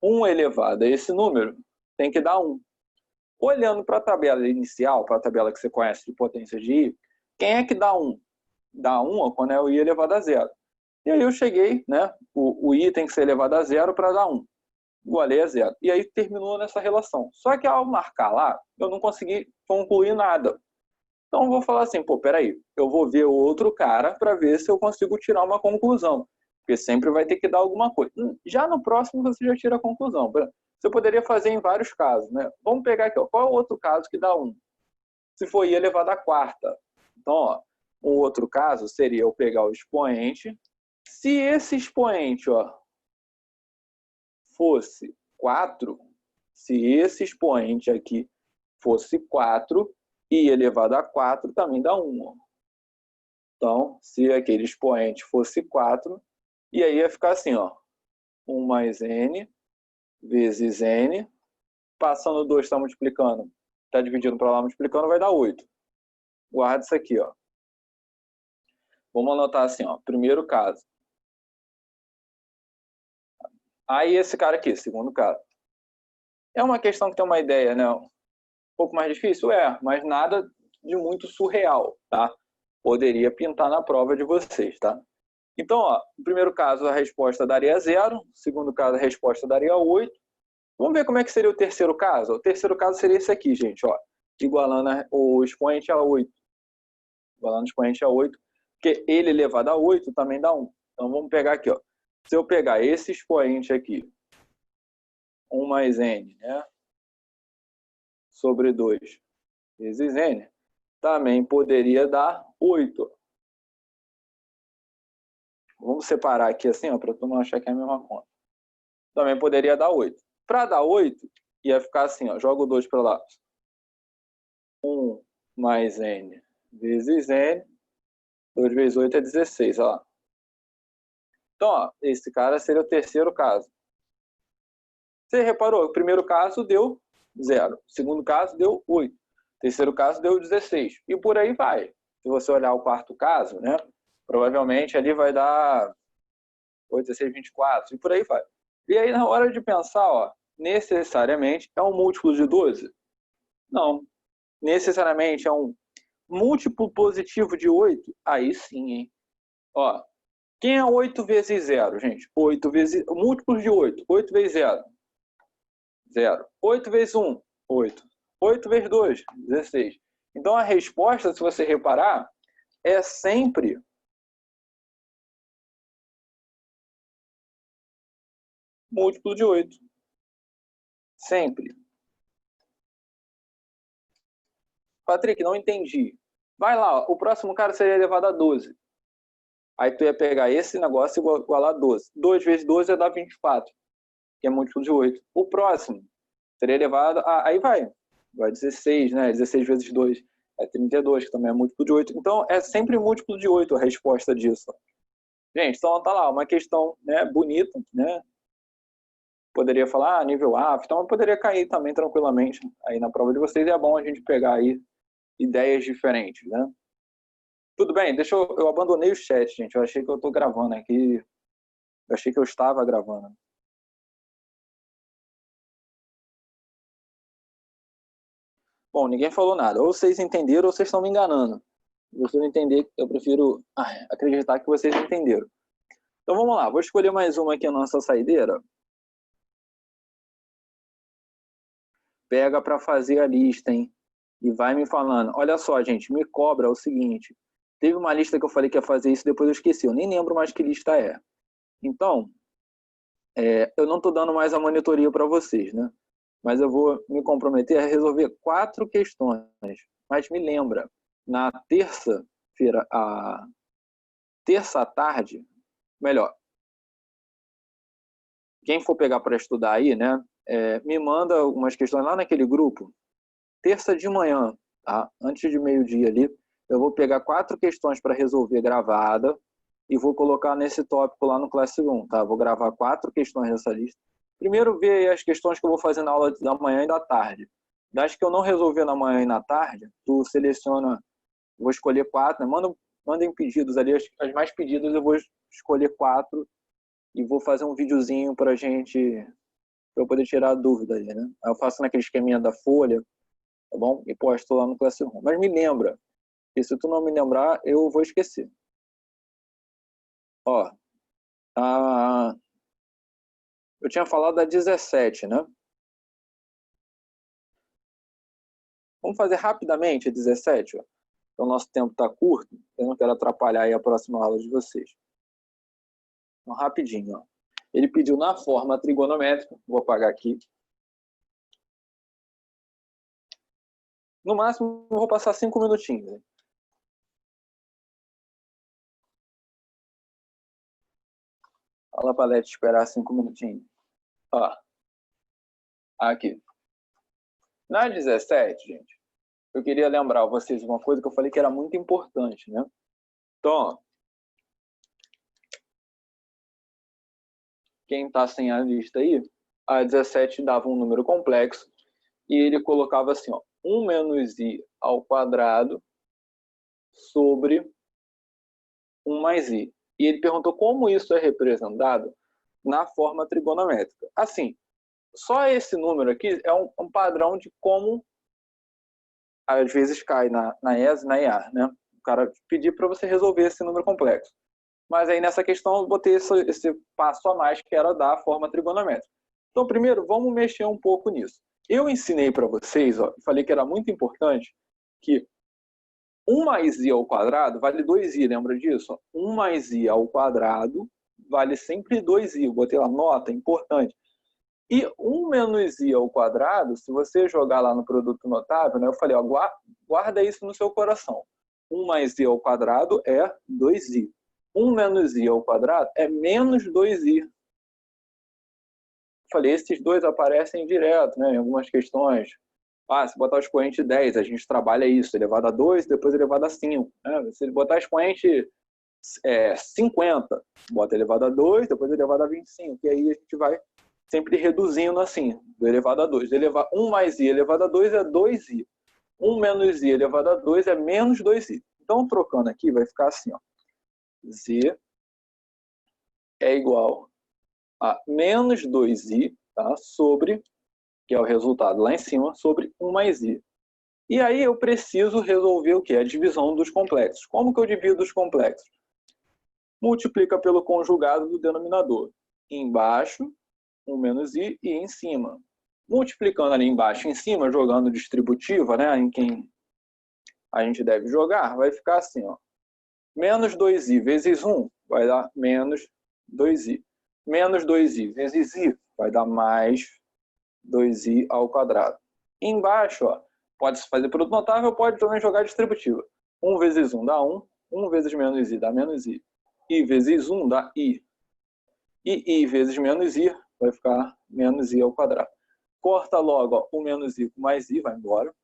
1 elevado a esse número tem que dar 1. Olhando para a tabela inicial, para a tabela que você conhece de potência de I, quem é que dá 1? Dá 1 quando é o I elevado a 0. E aí eu cheguei, né? O I tem que ser elevado a 0 para dar 1. Igualei a 0. E aí terminou nessa relação. Só que ao marcar lá, eu não consegui concluir nada. Então eu vou falar assim, pô, peraí, eu vou ver o outro cara para ver se eu consigo tirar uma conclusão. Porque sempre vai ter que dar alguma coisa. Já no próximo você já tira a conclusão. Você poderia fazer em vários casos, né? Vamos pegar aqui, ó, qual é o outro caso que dá 1? Se for I elevado a quarta. Então, ó, um outro caso seria eu pegar o expoente. Se esse expoente, ó, fosse 4, se esse expoente aqui fosse 4, I elevado a 4 também dá 1. Ó. Então, se aquele expoente fosse 4, e aí ia ficar assim, ó, 1 mais N vezes N, passando 2 está multiplicando, está dividindo para lá, multiplicando, vai dar 8. Guarda isso aqui, ó. Vamos anotar assim, ó, primeiro caso. Aí esse cara aqui, segundo caso. É uma questão que tem uma ideia, né? Um pouco mais difícil? É, mas nada de muito surreal, tá? Poderia pintar na prova de vocês, tá? Então, ó, no primeiro caso a resposta daria 0, no segundo caso a resposta daria 8. Vamos ver como é que seria o terceiro caso? O terceiro caso seria esse aqui, gente, ó, igualando o expoente a 8. Igualando o expoente a 8, porque ele elevado a 8 também dá 1. Então vamos pegar aqui, ó. Se eu pegar esse expoente aqui, 1 mais n, né, sobre 2 vezes n, também poderia dar 8. Vamos separar aqui assim, para tu não achar que é a mesma conta. Também poderia dar 8. Para dar 8, ia ficar assim, ó, joga o 2 para lá. 1 mais n vezes n, 2 vezes 8 é 16, ó. Então, ó, esse cara seria o terceiro caso. Você reparou, o primeiro caso deu 0, o segundo caso deu 8, o terceiro caso deu 16, e por aí vai. Se você olhar o quarto caso, né, provavelmente ali vai dar 8, 16, 24, e por aí vai. E aí, na hora de pensar, ó, necessariamente é um múltiplo de 12? Não. Necessariamente é um múltiplo positivo de 8? Aí sim, hein? Ó, quem é 8 vezes 0, gente? 8 vezes... Múltiplos de 8. 8 vezes 0. 0. 8 vezes 1, 8. 8 vezes 2, 16. Então a resposta, se você reparar, é sempre múltiplo de 8. Sempre. Patrick, não entendi. Vai lá, o próximo cara seria elevado a 12. Aí tu ia pegar esse negócio e igualar a 12. 2 vezes 12 ia dar 24, que é múltiplo de 8. O próximo seria elevado a... Aí vai 16, né? 16 vezes 2 é 32, que também é múltiplo de 8. Então é sempre múltiplo de 8 a resposta disso. Gente, então tá lá, uma questão, né, bonita, né? Poderia falar nível A, então poderia cair também tranquilamente aí na prova de vocês, e é bom a gente pegar aí ideias diferentes, né? Tudo bem, eu abandonei o chat, gente, eu achei que eu tô gravando aqui, eu achei que eu estava gravando. Bom, ninguém falou nada, ou vocês entenderam ou vocês estão me enganando. Se você não entender, eu prefiro acreditar que vocês entenderam. Então vamos lá, vou escolher mais uma aqui na nossa saideira. Pega para fazer a lista, hein? E vai me falando. Olha só, gente, me cobra o seguinte. Teve uma lista que eu falei que ia fazer isso, depois eu esqueci. Eu nem lembro mais que lista é. Então, eu não estou dando mais a monitoria para vocês, né? Mas eu vou me comprometer a resolver 4 questões. Mas me lembra, na terça-feira terça à tarde, melhor, quem for pegar para estudar aí, né, me manda algumas questões lá naquele grupo, terça de manhã, tá? Antes de meio-dia ali, eu vou pegar 4 questões para resolver gravada e vou colocar nesse tópico lá no Classroom, tá? Vou gravar 4 questões dessa lista. Primeiro ver as questões que eu vou fazer na aula da manhã e da tarde. Das que eu não resolver na manhã e na tarde, tu seleciona, vou escolher 4, né? Mandem pedidos ali, as mais pedidas eu vou escolher 4 e vou fazer um videozinho pra gente, pra eu poder tirar a dúvida ali, né? Aí eu faço naquele esqueminha da folha, tá bom? E posto lá no Classroom. Mas me lembra, que se tu não me lembrar, eu vou esquecer. Ó, eu tinha falado da 17, né? Vamos fazer rapidamente a 17, ó. Então, o nosso tempo está curto, eu não quero atrapalhar aí a próxima aula de vocês. Então, rapidinho, ó. Ele pediu na forma trigonométrica, vou apagar aqui. No máximo, eu vou passar 5 minutinhos. Né? Fala para a Leti esperar 5 minutinhos. Ó, aqui. Na 17, gente, eu queria lembrar vocês uma coisa que eu falei que era muito importante, né? Então, ó, quem está sem a lista aí, a 17 dava um número complexo e ele colocava assim, ó, 1 menos i ao quadrado sobre 1 mais i. E ele perguntou como isso é representado na forma trigonométrica. Assim, só esse número aqui é um padrão de como às vezes cai na ESA e na EAR, né? O cara pedir para você resolver esse número complexo. Mas aí nessa questão eu botei esse passo a mais que era da forma trigonométrica. Então, primeiro, vamos mexer um pouco nisso. Eu ensinei para vocês, ó, falei que era muito importante, que 1 mais i ao quadrado vale 2i, lembra disso? 1 mais i ao quadrado vale sempre 2i. Eu botei lá, nota, importante. E 1 menos i ao quadrado, se você jogar lá no produto notável, né, eu falei, ó, guarda isso no seu coração. 1 mais i ao quadrado é 2i. 1 menos i ao quadrado é menos 2i. Falei, esses dois aparecem direto, né, em algumas questões. Se botar o expoente 10, a gente trabalha isso, elevado a 2, depois elevado a 5. Né? Se botar expoente 50, bota elevado a 2, depois elevado a 25. E aí a gente vai sempre reduzindo assim, do elevado a 2. 1 mais i elevado a 2 é 2i. 1 menos i elevado a 2 é menos 2i. Então, trocando aqui, vai ficar assim, ó. Z é igual a menos 2i, tá? Sobre, que é o resultado lá em cima, sobre 1 mais i. E aí eu preciso resolver o quê? A divisão dos complexos. Como que eu divido os complexos? Multiplica pelo conjugado do denominador. Embaixo, 1 menos i, e em cima. Multiplicando ali embaixo e em cima, jogando distributiva, né, em quem a gente deve jogar, vai ficar assim, ó. Menos 2i vezes 1 vai dar menos 2i. Menos 2i vezes i vai dar mais 2i ao quadrado. E embaixo, ó, pode fazer produto notável, pode também jogar distributiva. 1 vezes 1 dá 1, 1 vezes menos i dá menos i. I vezes 1 dá i. E i vezes menos i vai ficar menos i ao quadrado. Corta logo, ó, o menos i com mais i, vai embora.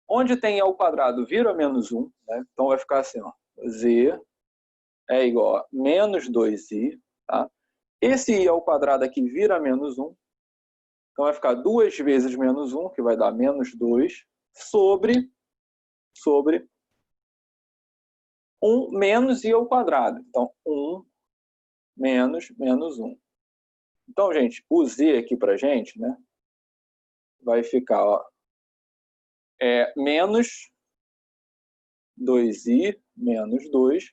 Onde tem i ao quadrado vira menos 1, né? Então vai ficar assim, ó, z é igual a menos 2i. Tá? Esse i ao quadrado aqui vira menos 1. Então vai ficar 2 vezes menos 1, que vai dar menos 2, sobre 1 menos i ao quadrado. Então, 1 menos 1. Então, gente, o z aqui para a gente, né, vai ficar, ó, menos 2i menos 2.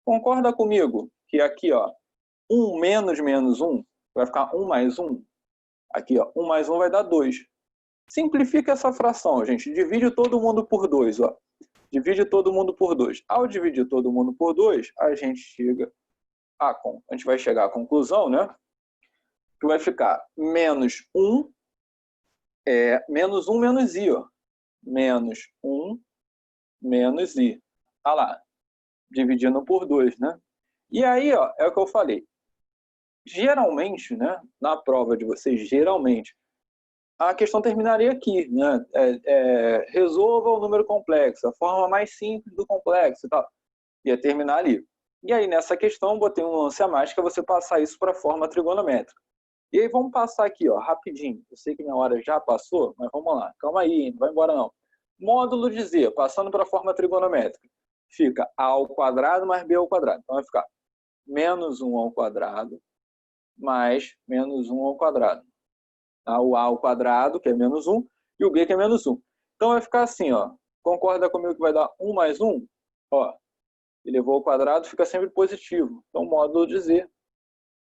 Concorda comigo que aqui, ó, 1 menos menos 1 vai ficar 1 mais 1? Aqui, ó, 1 mais 1 vai dar 2. Simplifica essa fração, gente. Divide todo mundo por 2, ó. Divide todo mundo por 2. Ao dividir todo mundo por 2, a gente vai chegar à conclusão, né? Que vai ficar menos 1, menos 1 menos i, ó. Menos 1 menos i. Olha lá, dividindo por 2, né? E aí, ó, é o que eu falei. Geralmente, né, na prova de vocês, geralmente, a questão terminaria aqui, né? Resolva o número complexo, a forma mais simples do complexo e tal. Ia terminar ali. E aí, nessa questão, botei um lance a mais, que é você passar isso para a forma trigonométrica. E aí, vamos passar aqui, ó, rapidinho. Eu sei que minha hora já passou, mas vamos lá. Calma aí, não vai embora não. Módulo de Z, passando para a forma trigonométrica. Fica A ao quadrado mais B ao quadrado. Então, vai ficar menos 1 ao quadrado mais menos 1 ao quadrado. O A ao quadrado, que é menos 1, e o B, que é menos 1. Então, vai ficar assim, ó. Concorda comigo que vai dar 1 mais 1? Ó, elevou ao quadrado, fica sempre positivo. Então, o módulo de Z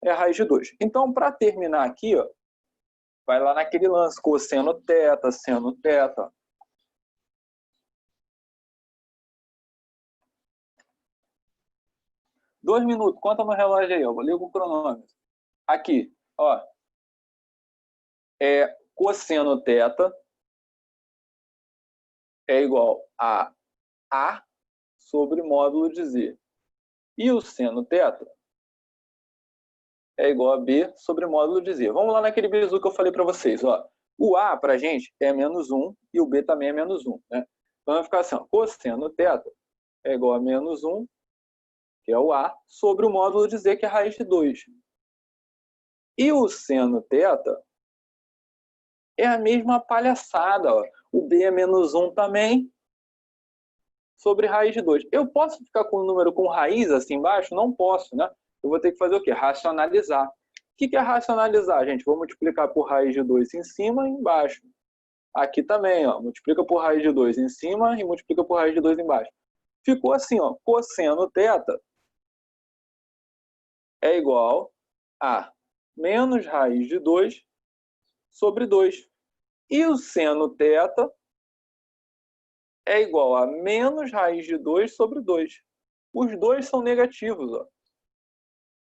é a raiz de 2. Então, para terminar aqui, ó, vai lá naquele lance, cosseno θ, seno θ. 2 minutos, conta no relógio aí, ó. Liga o cronômetro. Aqui, ó. Cosseno θ é igual a A sobre módulo de Z. E o seno θ é igual a B sobre módulo de Z. Vamos lá naquele bizu que eu falei para vocês. Ó. O A, para a gente, é menos 1 e o B também é menos 1. Né? Então, vai ficar assim, ó, cosseno θ é igual a menos 1, que é o A, sobre o módulo de Z, que é a raiz de 2. E o seno θ é a mesma palhaçada. Ó. O B é menos 1 também, sobre raiz de 2. Eu posso ficar com o número com raiz assim embaixo? Não posso, né? Eu vou ter que fazer o quê? Racionalizar. O que é racionalizar, gente? Vou multiplicar por raiz de 2 em cima e embaixo. Aqui também, ó, multiplica por raiz de 2 em cima e multiplica por raiz de 2 embaixo. Ficou assim, ó, cosseno θ é igual a menos raiz de 2 sobre 2. E o seno θ é igual a menos raiz de 2 sobre 2. Os dois são negativos, ó.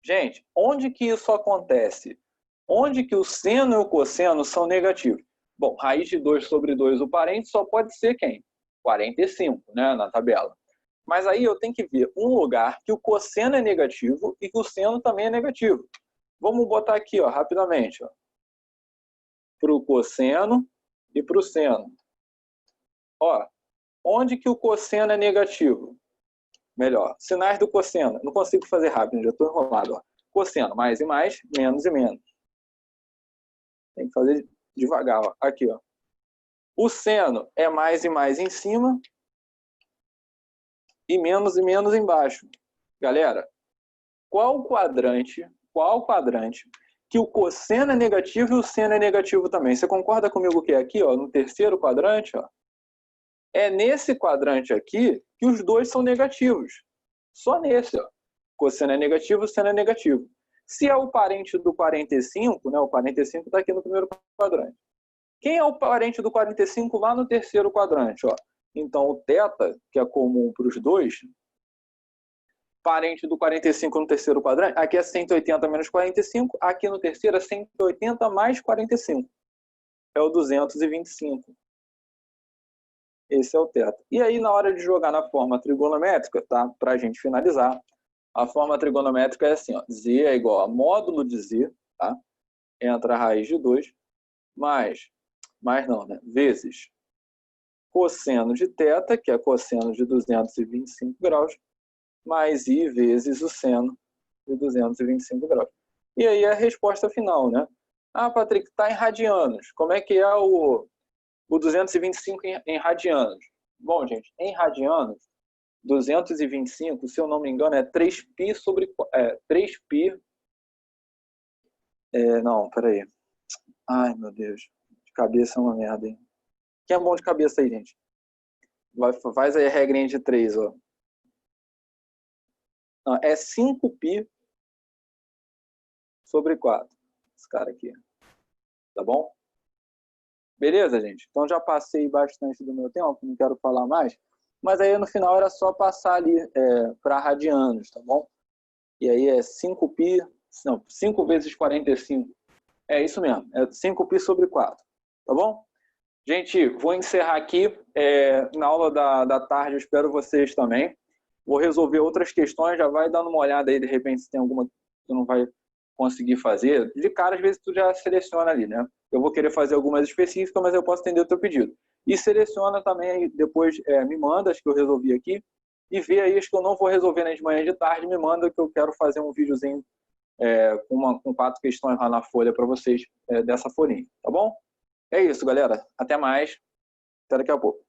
Gente, onde que isso acontece? Onde que o seno e o cosseno são negativos? Bom, raiz de 2 sobre 2, o parente, só pode ser quem? 45, né, na tabela. Mas aí eu tenho que ver um lugar que o cosseno é negativo e que o seno também é negativo. Vamos botar aqui, ó, rapidamente. Para o cosseno e para o seno. Ó, onde que o cosseno é negativo? Melhor, sinais do cosseno. Não consigo fazer rápido, já estou enrolado. Ó. Cosseno, mais e mais, menos e menos. Tem que fazer devagar. Ó. Aqui, ó. O seno é mais e mais em cima e menos embaixo. Galera, qual quadrante que o cosseno é negativo e o seno é negativo também? Você concorda comigo que é aqui, ó, no terceiro quadrante? Ó? É nesse quadrante aqui que os dois são negativos. Só nesse, ó. Cosseno é negativo, seno é negativo. Se é o parente do 45, né, o 45 está aqui no primeiro quadrante. Quem é o parente do 45 lá no terceiro quadrante? Ó? Então, o θ, que é comum para os dois, parente do 45 no terceiro quadrante, aqui é 180 menos 45, aqui no terceiro é 180 mais 45. É o 225. Esse é o θ. E aí, na hora de jogar na forma trigonométrica, tá? Para a gente finalizar, a forma trigonométrica é assim, ó, Z é igual a módulo de Z, tá? Entra a raiz de 2, mais não, né? Vezes cosseno de θ, que é cosseno de 225 graus, mais I vezes o seno de 225 graus. E aí a resposta final, né? Ah, Patrick, está em radianos. Como é que é o 225 em radianos? Bom, gente, em radianos, 225, se eu não me engano, é 3π sobre... 3π... não, peraí. Ai, meu Deus. De cabeça é uma merda, hein? Quem é bom de cabeça aí, gente? Faz aí a regrinha de 3, ó. Não, é 5π sobre 4. Esse cara aqui. Tá bom? Beleza, gente? Então já passei bastante do meu tempo, não quero falar mais. Mas aí no final era só passar ali para radianos, tá bom? E aí é 5π, não, 5 vezes 45. É isso mesmo, é 5π sobre 4. Tá bom? Gente, vou encerrar aqui. Na aula da tarde eu espero vocês também. vou resolver outras questões, já vai dando uma olhada aí, de repente, se tem alguma que tu não vai conseguir fazer. De cara, às vezes, tu já seleciona ali, né? Eu vou querer fazer algumas específicas, mas eu posso atender o teu pedido. E seleciona também, depois me manda as que eu resolvi aqui, e vê aí as que eu não vou resolver nem de manhã e de tarde, me manda que eu quero fazer um videozinho com 4 questões lá na folha para vocês, dessa folhinha, tá bom? É isso, galera. Até mais. Até daqui a pouco.